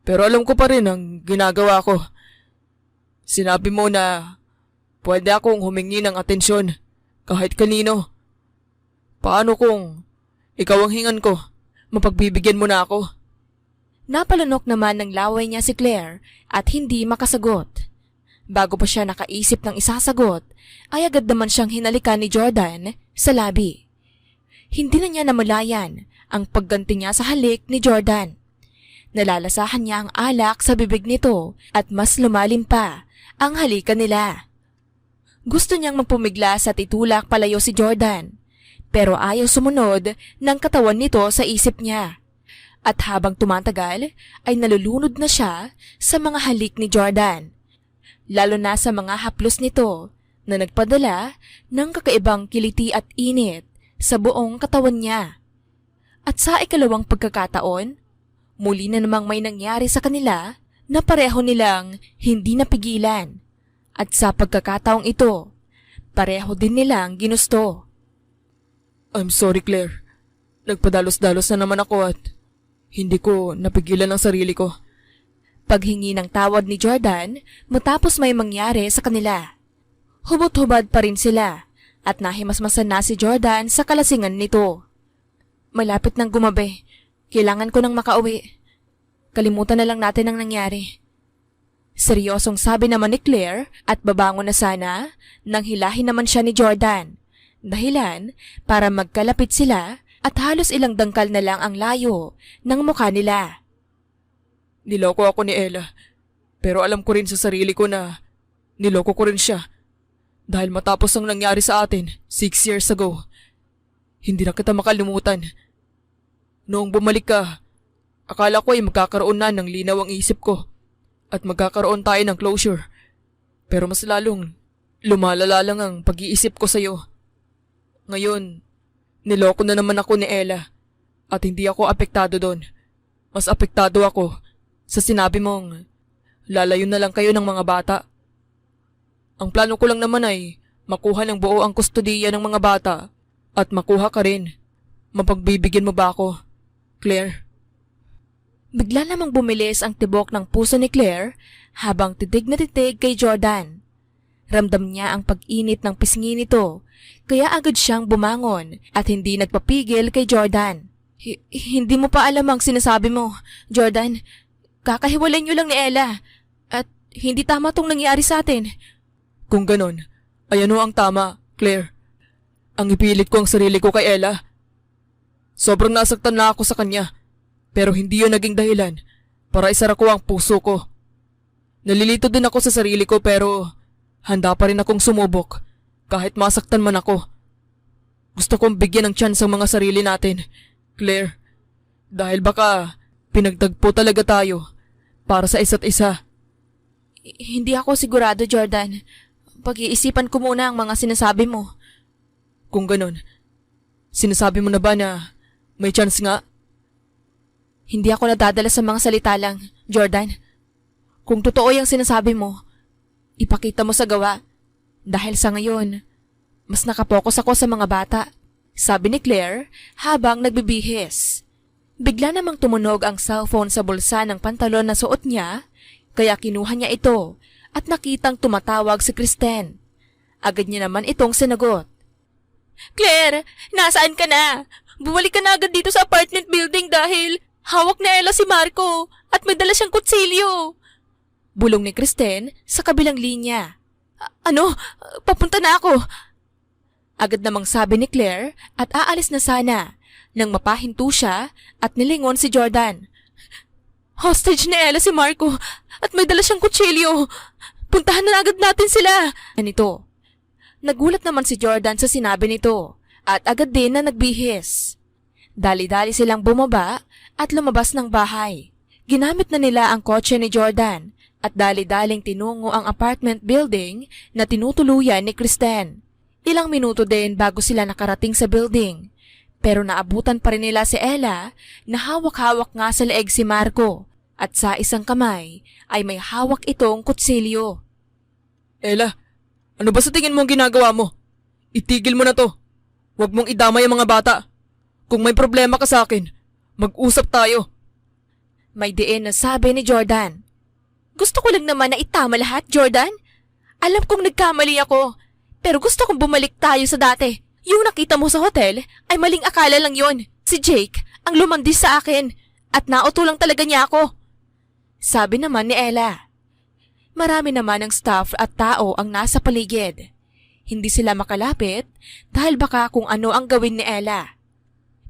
Pero alam ko pa rin ang ginagawa ko. Sinabi mo na pwede akong humingi ng atensyon kahit kanino. Paano kung ikaw ang hingan ko? Mapagbibigyan mo na ako. Napalunok naman ng laway niya si Claire at hindi makasagot. Bago pa siya nakaisip ng isasagot, ay agad naman siyang hinalikan ni Jordan sa labi. Hindi na niya namalayan ang pagganti niya sa halik ni Jordan. Nalalasahan niya ang alak sa bibig nito at mas lumalim pa ang halikan nila. Gusto niyang magpumiglas at itulak palayo si Jordan, pero ayaw sumunod ng katawan nito sa isip niya. At habang tumatagal ay nalulunod na siya sa mga halik ni Jordan, lalo na sa mga haplos nito na nagpadala ng kakaibang kiliti at init sa buong katawan niya. At sa ikalawang pagkakataon, muli na namang may nangyari sa kanila na pareho nilang hindi napigilan. At sa pagkakataong ito, pareho din nilang ginusto. I'm sorry, Claire. Nagpadalos-dalos na naman ako at hindi ko napigilan ang sarili ko. Paghingi ng tawad ni Jordan matapos may mangyari sa kanila. Hubot-hubad pa rin sila at nahimasmasan na si Jordan sa kalasingan nito. Malapit nang gumabi. Kailangan ko nang makauwi. Kalimutan na lang natin ang nangyari. Seryosong sabi naman ni Claire at babangon na sana nang hilahin naman siya ni Jordan. Dahilan para magkalapit sila at halos ilang dangkal na lang ang layo ng mukha nila. Niloko ako ni Ella. Pero alam ko rin sa sarili ko na niloko ko rin siya. Dahil matapos ang nangyari sa atin 6 years ago, hindi na kita makalimutan. Noong bumalik ka, akala ko ay magkakaroon na ng linaw ang isip ko at magkakaroon tayo ng closure. Pero mas lalong lumalala lang ang pag-iisip ko sa'yo. Ngayon, niloko na naman ako ni Ella at hindi ako apektado doon. Mas apektado ako sa sinabi mong lalayo na lang kayo ng mga bata. Ang plano ko lang naman ay makuha ng buo ang kustodiya ng mga bata at makuha ka rin. Mapagbibigyan mo ba ako, Claire? Bigla namang bumilis ang tibok ng puso ni Claire habang titig na titig kay Jordan. Ramdam niya ang pag-init ng pisngi nito, kaya agad siyang bumangon at hindi nagpapigil kay Jordan. Hindi mo pa alam ang sinasabi mo, Jordan. Kakahiwalay niyo lang ni Ella. At Hindi tama tong nangyari sa atin. Kung ganon, ay ano ang tama, Claire? Ang ipilit ko ang sarili ko kay Ella. Sobrang nasaktan na ako sa kanya, pero hindi yun naging dahilan para isara ko ang puso ko. Nalilito din ako sa sarili ko pero handa pa rin akong sumubok kahit masaktan man ako. Gusto kong bigyan ng chance ang mga sarili natin, Claire. Dahil baka pinagtagpo talaga tayo para sa isa't isa. Hindi ako sigurado, Jordan. Pag-iisipan ko muna ang mga sinasabi mo. Kung ganon, sinasabi mo na ba na may chance nga? Hindi ako nadadala sa mga salita lang, Jordan. Kung totoo yung sinasabi mo, ipakita mo sa gawa. Dahil sa ngayon, mas nakapokus ako sa mga bata, sabi ni Claire habang nagbibihis. Bigla namang tumunog ang cellphone sa bulsa ng pantalon na suot niya, kaya kinuha niya ito at nakitang tumatawag si Kristen. Agad niya naman itong sinagot. Claire, nasaan ka na? Bumalik ka na agad dito sa apartment building dahil hawak na Ella si Marco at may dala siyang kutsilyo. Bulong ni Kristen sa kabilang linya. Ano? Papunta na ako. Agad namang sabi ni Claire at aalis na sana nang mapahinto siya at nilingon si Jordan. Hostage na Ella si Marco at may dala siyang kutsilyo. Puntahan na agad natin sila. Ganito. Nagulat naman si Jordan sa sinabi nito at agad din na nagbihis. Dali-dali silang bumaba at lumabas ng bahay. Ginamit na nila ang kotse ni Jordan at dali-daling tinungo ang apartment building na tinutuluyan ni Kristen. Ilang minuto din bago sila nakarating sa building. Pero naabutan pa rin nila si Ella na hawak-hawak nga sa leeg si Marco at sa isang kamay ay may hawak itong kutsilyo. Ella, ano ba sa tingin mo ang ginagawa mo? Itigil mo na to. Huwag mong idamay ang mga bata. Kung may problema ka sa akin, mag-usap tayo. May diin na sabi ni Jordan. Gusto ko lang naman na itama lahat, Jordan. Alam kong nagkamali ako, pero gusto kong bumalik tayo sa dati. Yung nakita mo sa hotel ay maling akala lang yon. Si Jake ang lumandis sa akin at nauto lang talaga niya ako. Sabi naman ni Ella. Marami naman ng staff at tao ang nasa paligid. Hindi sila makalapit dahil baka kung ano ang gawin ni Ella.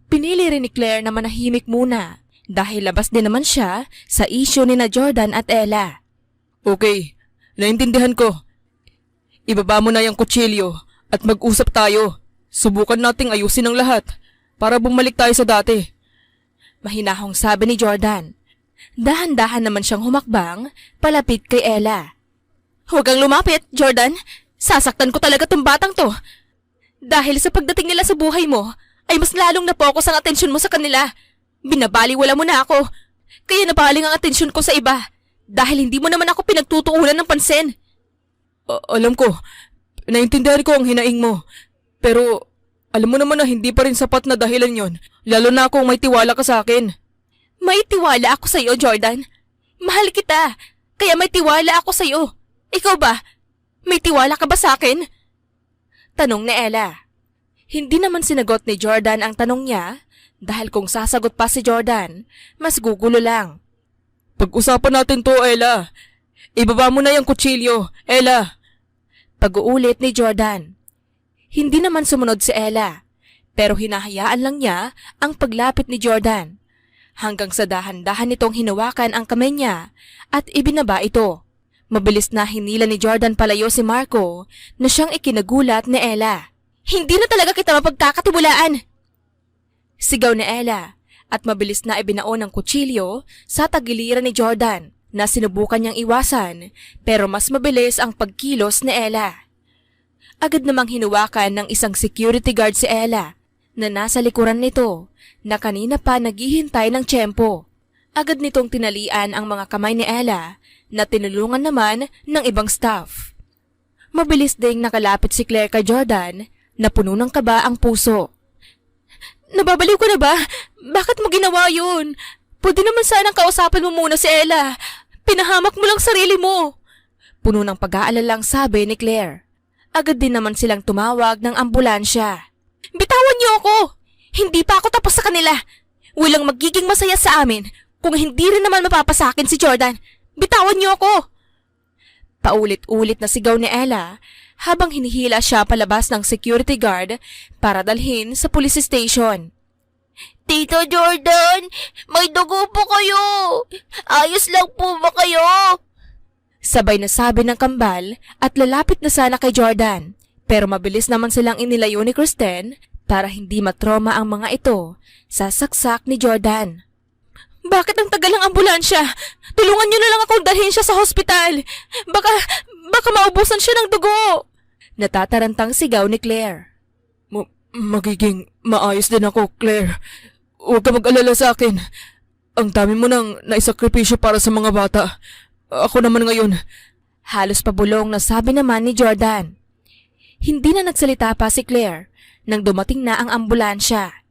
Pinili rin ni Claire na manahimik muna dahil labas din naman siya sa issue ni na Jordan at Ella. Okay, naintindihan ko. Ibaba mo na yung kutsilyo at mag-usap tayo. Subukan nating ayusin ang lahat para bumalik tayo sa dati. Mahinahong sabi ni Jordan. Dahan-dahan naman siyang humakbang palapit kay Ella. Huwag kang lumapit, Jordan. Sasaktan ko talaga tong batang to. Dahil sa pagdating nila sa buhay mo, ay mas lalong napokus ang atensyon mo sa kanila. Binabaliwala mo na ako. Kaya nabaling ang atensyon ko sa iba. Dahil hindi mo naman ako pinagtutuunan ng pansin. Alam ko, naintindihan ko ang hinaing mo. Pero alam mo naman na hindi pa rin sapat na dahilan yon. Lalo na kung may tiwala ka sa akin. May tiwala ako sa iyo, Jordan. Mahal kita, kaya may tiwala ako sa iyo. Ikaw ba? May tiwala ka ba sa akin? Tanong ni Ella. Hindi naman sinagot ni Jordan ang tanong niya dahil kung sasagot pa si Jordan, mas gugulo lang. Pag-usapan natin to, Ella. Ibaba mo na yung kutsilyo, Ella. Pag-uulit ni Jordan. Hindi naman sumunod si Ella, pero hinahayaan lang niya ang paglapit ni Jordan. Hanggang sa dahan-dahan nitong hinawakan ang kamay niya at ibinaba ito. Mabilis na hinila ni Jordan palayo si Marco na siyang ikinagulat ni Ella. Hindi na talaga kita mapagkakatiwalaan! Sigaw ni Ella at mabilis na ibinaon ang kutsilyo sa tagiliran ni Jordan na sinubukan niyang iwasan pero mas mabilis ang pagkilos ni Ella. Agad namang hinuwakan ng isang security guard si Ella na nasa likuran nito na kanina pa naghihintay ng tiyempo. Agad nitong tinalian ang mga kamay ni Ella na tinulungan naman ng ibang staff. Mabilis ding nakalapit si Claire kay Jordan na puno ng kaba ang puso. Nababaliw ko na ba? Bakit mo ginawa yun? Pwede naman sanang kausapin mo muna si Ella. Pinahamak mo lang sarili mo. Puno ng pag-aalalang sabi ni Claire. Agad din naman silang tumawag ng ambulansya. Bitawan niyo ako! Hindi pa ako tapos sa kanila. Walang magiging masaya sa amin kung hindi rin naman mapapasakin si Jordan. Bitawan niyo ako! Paulit-ulit na sigaw ni Ella habang hinihila siya palabas ng security guard para dalhin sa police station. Tito Jordan, may dugo po kayo. Ayos lang po ba kayo? Sabay na sabi ng kambal at lalapit na sana kay Jordan, pero mabilis naman silang inilayo ni Kristen para hindi matroma ang mga ito sa saksak ni Jordan. Bakit ang tagal ng ambulansya? Tulungan niyo na lang akong dalhin siya sa hospital. Baka maubusan siya ng dugo. Natatarantang sigaw ni Claire. Magiging maayos din ako, Claire. Huwag ka mag-alala sa akin. Ang dami mo nang naisakripisyo para sa mga bata. Ako naman ngayon. Halos pabulong na sabi naman ni Jordan. Hindi na nagsalita pa si Claire nang dumating na ang ambulansya.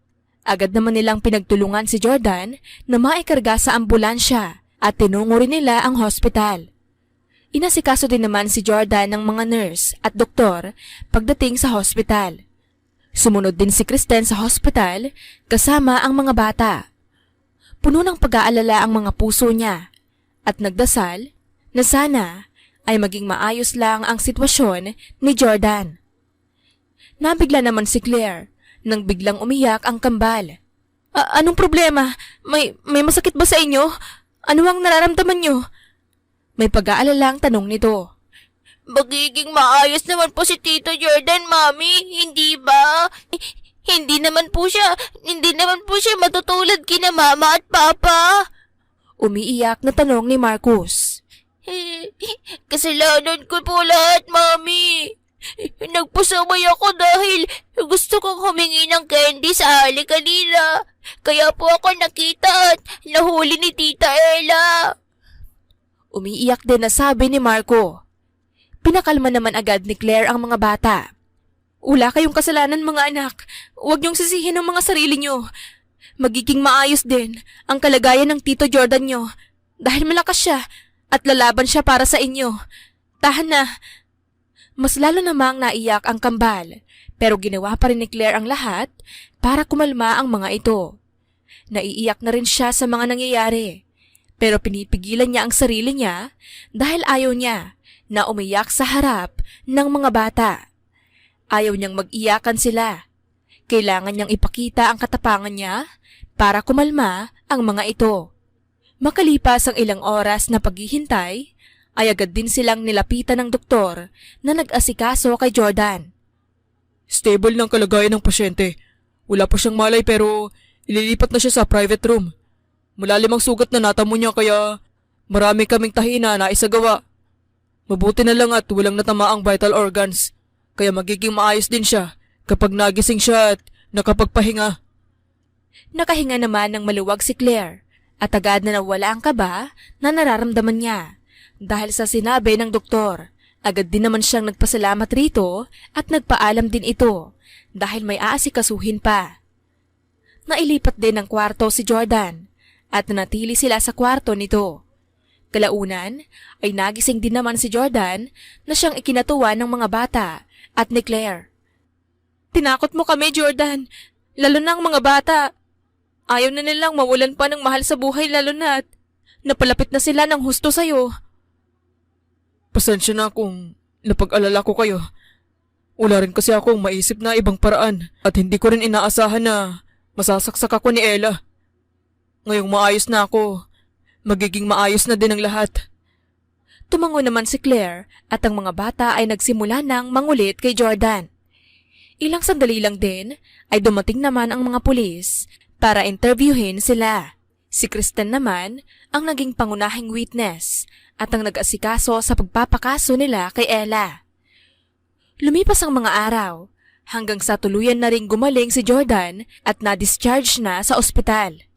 Agad naman nilang pinagtulungan si Jordan na maikarga sa ambulansya at tinungo rin nila ang hospital. Inasikaso din naman si Jordan ng mga nurse at doktor pagdating sa hospital. Sumunod din si Kristen sa hospital kasama ang mga bata. Puno ng pag-aalala ang mga puso niya at nagdasal na sana ay maging maayos lang ang sitwasyon ni Jordan. Nabigla naman si Claire nang biglang umiyak ang kambal. Anong problema? May masakit ba sa inyo? Ano ang nararamdaman niyo? May pag-aalalang tanong nito. Magiging maayos naman po si Tito Jordan, Mami. Hindi ba? Hindi naman po siya matutulad kina Mama at Papa. Umiiyak na tanong ni Marcus. Kasalanan ko po lahat, Mami. Nagpasaway ako dahil gusto kong humingi ng candy sa alley kanina. Kaya po ako nakita at nahuli ni Tita Ella. Umiiyak din na sabi ni Marco. Pinakalma naman agad ni Claire ang mga bata. Wala kayong kasalanan mga anak. Huwag niyong sisihin ang mga sarili niyo. Magiging maayos din ang kalagayan ng Tito Jordan niyo dahil malakas siya at lalaban siya para sa inyo. Tahan na. Mas lalo namang naiyak ang kambal pero ginawa pa rin ni Claire ang lahat para kumalma ang mga ito. Naiiyak na rin siya sa mga nangyayari pero pinipigilan niya ang sarili niya dahil ayaw niya na umiyak sa harap ng mga bata. Ayaw niyang mag-iyakan sila. Kailangan niyang ipakita ang katapangan niya para kumalma ang mga ito. Makalipas ang ilang oras na paghihintay, ay agad din silang nilapitan ng doktor na nag-asikaso kay Jordan. Stable ng kalagayan ng pasyente. Wala pa siyang malay pero ililipat na siya sa private room. Malalim ang sugat na natamo niya kaya marami kaming tahina na isagawa. Mabuti na lang at walang natama ang vital organs. Kaya magiging maayos din siya kapag nagising siya at nakapagpahinga. Nakahinga naman ng maluwag si Claire at agad na nawala ang kaba na nararamdaman niya. Dahil sa sinabi ng doktor, agad din naman siyang nagpasalamat rito at nagpaalam din ito dahil may aasikasuhin pa. Nailipat din ng kwarto si Jordan at nanatili sila sa kwarto nito. Kalaunan ay nagising din naman si Jordan na siyang ikinatuwa ng mga bata at ni Claire. Tinakot mo kami, Jordan, lalo na ang mga bata. Ayaw na nilang mawalan pa ng mahal sa buhay lalo na't napalapit na sila ng husto sa'yo. Pasensya na kung napag-alala ko kayo. Wala rin kasi akong maisip na ibang paraan at hindi ko rin inaasahan na masasaksak ako ni Ella. Ngayong maayos na ako, magiging maayos na din ang lahat. Tumango naman si Claire at ang mga bata ay nagsimula ng mangulit kay Jordan. Ilang sandali lang din ay dumating naman ang mga pulis para interviewin sila. Si Kristen naman ang naging pangunahing witness at ang nag-asikaso sa pagpapakaso nila kay Ella. Lumipas ang mga araw hanggang sa tuluyan na ring gumaling si Jordan at na-discharge na sa ospital.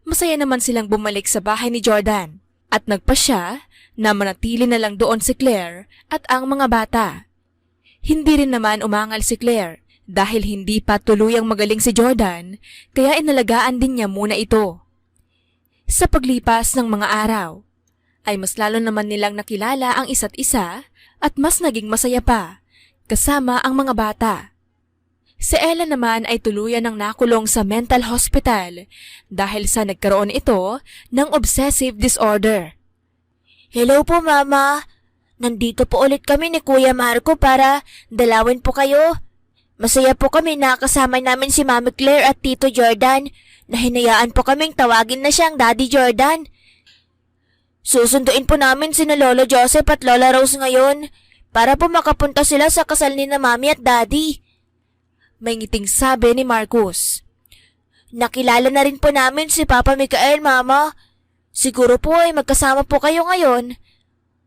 Masaya naman silang bumalik sa bahay ni Jordan at nagpasya na manatili na lang doon si Claire at ang mga bata. Hindi rin naman umangal si Claire dahil hindi pa tuluyang magaling si Jordan kaya inalagaan din niya muna ito. Sa paglipas ng mga araw, ay mas lalo naman nilang nakilala ang isa't isa at mas naging masaya pa kasama ang mga bata. Si Ella naman ay tuluyan ng nakulong sa mental hospital dahil sa nagkaroon ito ng obsessive disorder. Hello po, Mama. Nandito po ulit kami ni Kuya Marco para dalawin po kayo. Masaya po kami na kasama namin si Mami Claire at Tito Jordan na hinayaan po kaming tawagin na siyang Daddy Jordan. Susunduin po namin sina Lolo Joseph at Lola Rose ngayon para po makapunta sila sa kasal ni na Mami at Daddy. May ngiting sabi ni Marcus. Nakilala na rin po namin si Papa Mikael, Mama. Siguro po ay magkasama po kayo ngayon.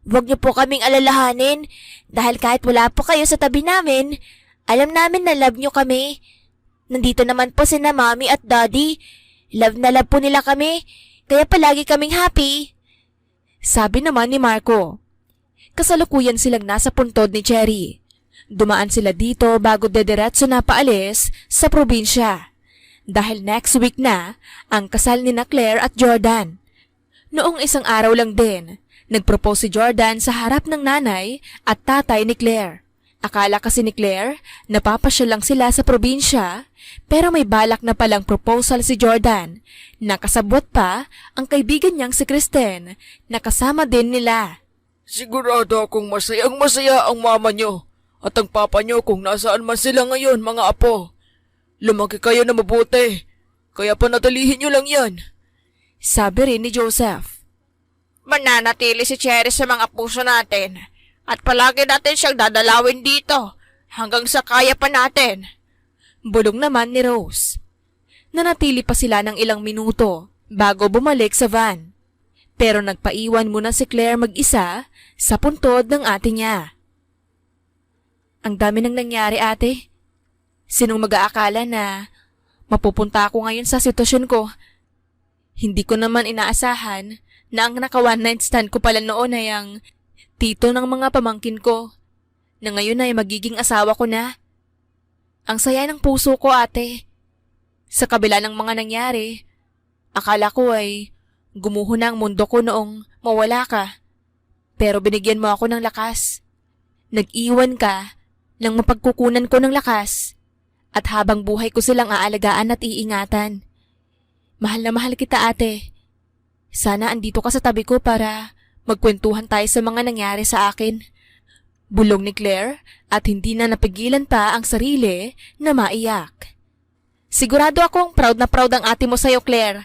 Huwag niyo po kaming alalahanin dahil kahit wala po kayo sa tabi namin, alam namin na love niyo kami. Nandito naman po sina Mami at Daddy. Love na love po nila kami, kaya palagi kaming happy. Sabi naman ni Marco. Kasalukuyan silang nasa puntod ni Cherry. Dumaan sila dito bago dediretso na paalis sa probinsya. Dahil next week na ang kasal ni na Claire at Jordan. Noong isang araw lang din, nagpropose si Jordan sa harap ng nanay at tatay ni Claire. Akala kasi ni Claire, napapasyal lang sila sa probinsya, pero may balak na palang proposal si Jordan. Nakasabwat pa ang kaibigan niyang si Kristen, na kasama din nila. Sigurado akong masayang-masaya ang mama nyo at ang papa nyo kung nasaan man sila ngayon, mga apo. Lumaki kayo na mabuti, kaya panatilihin nyo lang yan. Sabi rin ni Joseph. Mananatili si Cherry sa mga puso natin at palagi natin siyang dadalawin dito hanggang sa kaya pa natin. Bulong naman ni Rose. Nanatili pa sila ng ilang minuto bago bumalik sa van. Pero nagpaiwan muna si Claire mag-isa sa puntod ng ate niya. Ang dami nang nangyari, ate. Sinong mag-aakala na mapupunta ako ngayon sa sitwasyon ko? Hindi ko naman inaasahan na ang naka-one night stand ko pala noon ay ang tito ng mga pamangkin ko, na ngayon ay magiging asawa ko na. Ang saya ng puso ko, ate. Sa kabila ng mga nangyari, akala ko ay gumuho na ang mundo ko noong mawala ka. Pero binigyan mo ako ng lakas. Nag-iwan ka nang mapagkukunan ko ng lakas. At habang buhay ko silang aalagaan at iingatan. Mahal na mahal kita, ate. Sana andito ka sa tabi ko para magkwentuhan tayo sa mga nangyari sa akin. Bulong ni Claire at hindi na napigilan pa ang sarili na maiyak. Sigurado akong proud na proud ang ate mo sa'yo, Claire.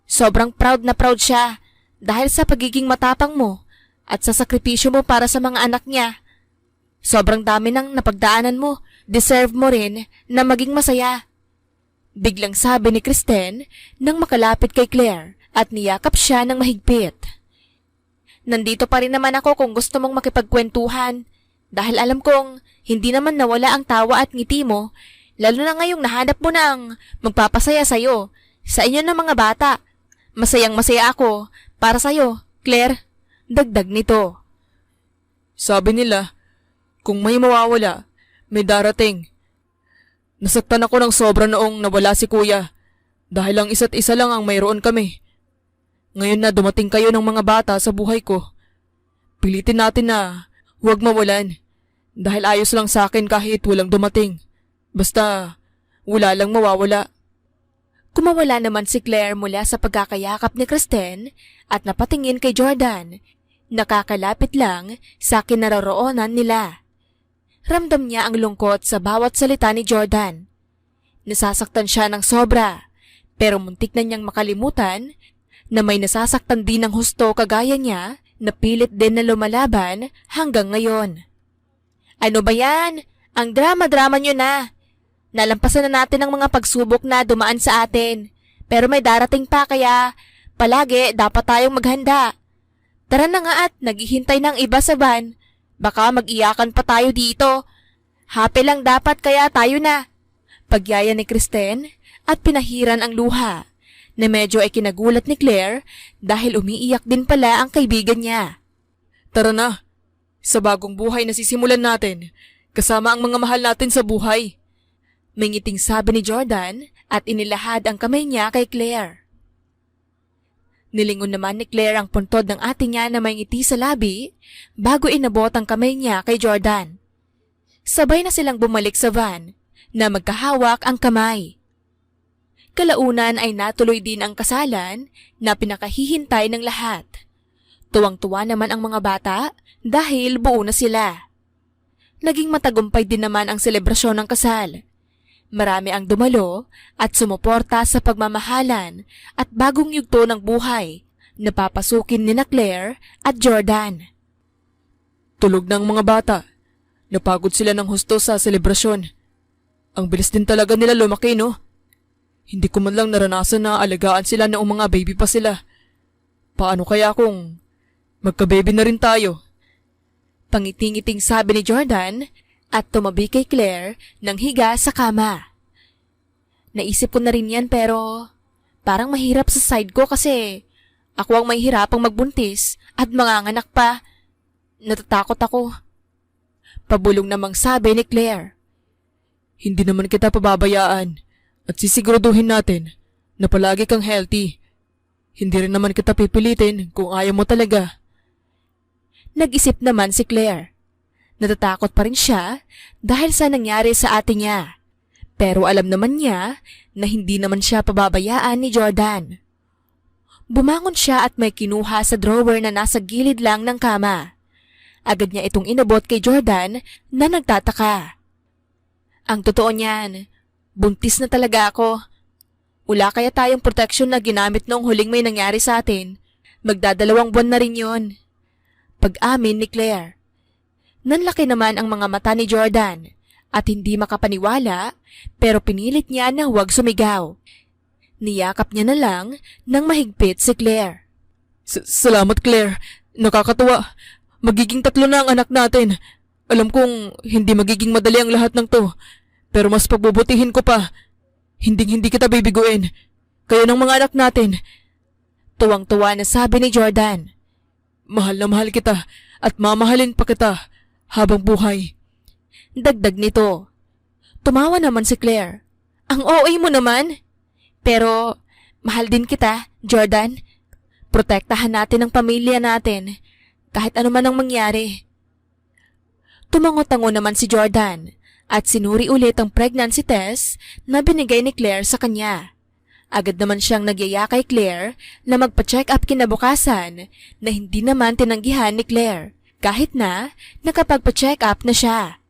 Sobrang proud na proud siya dahil sa pagiging matapang mo at sa sakripisyo mo para sa mga anak niya. Sobrang dami ng napagdaanan mo, deserve mo rin na maging masaya. Biglang sabi ni Kristen nang makalapit kay Claire at niyakap siya ng mahigpit. Nandito pa rin naman ako kung gusto mong makipagkwentuhan dahil alam kong hindi naman nawala ang tawa at ngiti mo, lalo na ngayong nahanap mo na ang magpapasaya sa'yo, sa inyo ng mga bata. Masayang masaya ako para sa'yo, Claire. Dagdag nito. Sabi nila, kung may mawawala, may darating. Nasaktan ako ng sobra noong nawala si kuya dahil ang isa't isa lang ang mayroon kami. Ngayon na dumating kayo ng mga bata sa buhay ko, pilitin natin na huwag mawalan dahil ayos lang sa akin kahit walang dumating. Basta wala lang mawawala. Kumawala naman si Claire mula sa pagkakayakap ni Kristen at napatingin kay Jordan. Nakakalapit lang sa kinaroroonan nila. Ramdam niya ang lungkot sa bawat salita ni Jordan. Nasasaktan siya ng sobra, pero muntik na niyang makalimutan na may nasasaktan din ng husto kagaya niya na pilit din na lumalaban hanggang ngayon. Ano ba yan? Ang drama-drama niyo na. Nalampasan na natin ang mga pagsubok na dumaan sa atin, pero may darating pa kaya palagi dapat tayong maghanda. Tara na nga at naghihintay ng iba sa van. Baka mag-iyakan pa tayo dito. Happy lang dapat kaya tayo na. Pagyaya ni Kristen at pinahiran ang luha na medyo ay kinagulat ni Claire dahil umiiyak din pala ang kaibigan niya. Tara na, sa bagong buhay na sisimulan natin, kasama ang mga mahal natin sa buhay. May ngiting sabi ni Jordan at inilahad ang kamay niya kay Claire. Nilingon naman ni Claire ang puntod ng ate niya na may ngiti sa labi bago inabot ang kamay niya kay Jordan. Sabay na silang bumalik sa van na magkahawak ang kamay. Kalaunan ay natuloy din ang kasalan na pinakahihintay ng lahat. Tuwang-tuwa naman ang mga bata dahil buo na sila. Naging matagumpay din naman ang selebrasyon ng kasal. Marami ang dumalo at sumuporta sa pagmamahalan at bagong yugto ng buhay na papasukin ni Claire at Jordan. Tulog ng mga bata. Napagod sila ng husto sa selebrasyon. Ang bilis din talaga nila lumaki, no? Hindi ko man lang naranasan na alagaan sila noong mga baby pa sila. Paano kaya kung magka-baby na rin tayo? Pangiting-iting sabi ni Jordan at tumabi kay Claire nang higa sa kama. Naisip ko na rin yan pero parang mahirap sa side ko kasi ako ang may hirapang magbuntis at manganganak pa. Natatakot ako. Pabulong namang sabi ni Claire. Hindi naman kita pababayaan at sisiguraduhin natin na palagi kang healthy. Hindi rin naman kita pipilitin kung ayaw mo talaga. Nag-isip naman si Claire. Natatakot pa rin siya dahil sa nangyari sa ate niya. Pero alam naman niya na hindi naman siya pababayaan ni Jordan. Bumangon siya at may kinuha sa drawer na nasa gilid lang ng kama. Agad niya itong inabot kay Jordan na nagtataka. Ang totoo niyan, buntis na talaga ako. Wala kaya tayong protection na ginamit noong huling may nangyari sa atin. Magdadalawang buwan na rin yun. Pag-amin ni Claire. Nanlaki naman ang mga mata ni Jordan at hindi makapaniwala pero pinilit niya na huwag sumigaw. Niyakap niya na lang nang mahigpit si Claire. Salamat, Claire. Nakakatuwa. Magiging 3 na ang anak natin. Alam kong hindi magiging madali ang lahat ng to. Pero mas pagbubutihin ko pa. Hindi kita bibiguin. Kayo ng mga anak natin. Tuwang-tuwa na sabi ni Jordan. Mahal na mahal kita at mamahalin pa kita habang buhay. Dagdag nito. Tumawa naman si Claire. Ang OA mo naman. Pero mahal din kita, Jordan. Protektahan natin ang pamilya natin. Kahit ano man ang mangyari. Tumango-tango naman si Jordan at sinuri ulit ang pregnancy test na binigay ni Claire sa kanya. Agad naman siyang nagyaya kay Claire na magpa-check up kinabukasan na hindi naman tinanggihan ni Claire kahit na nakapagpa-check up na siya.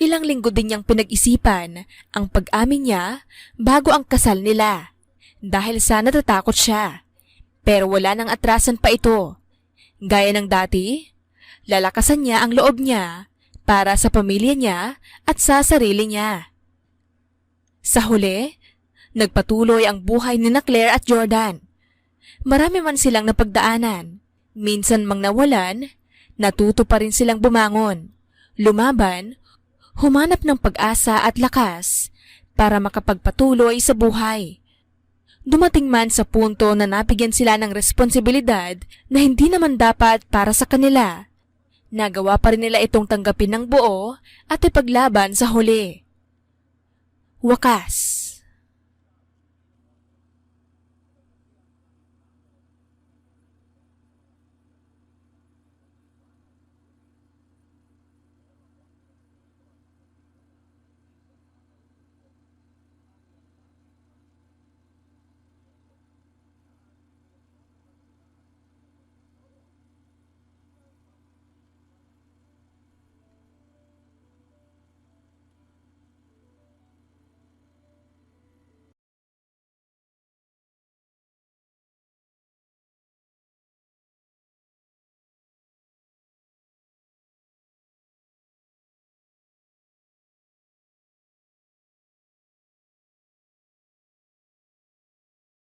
Ilang linggo din niyang pinag-isipan ang pag-amin niya bago ang kasal nila dahil sa natatakot siya. Pero wala nang atrasan pa ito. Gaya ng dati, lalakasan niya ang loob niya para sa pamilya niya at sa sarili niya. Sa huli, nagpatuloy ang buhay ni Claire at Jordan. Marami man silang napagdaanan, minsan mang nawalan, natuto pa rin silang bumangon, lumaban, humanap ng pag-asa at lakas para makapagpatuloy sa buhay. Dumating man sa punto na nabigyan sila ng responsibilidad na hindi naman dapat para sa kanila. Nagawa pa rin nila itong tanggapin ng buo at ipaglaban sa huli. Wakas.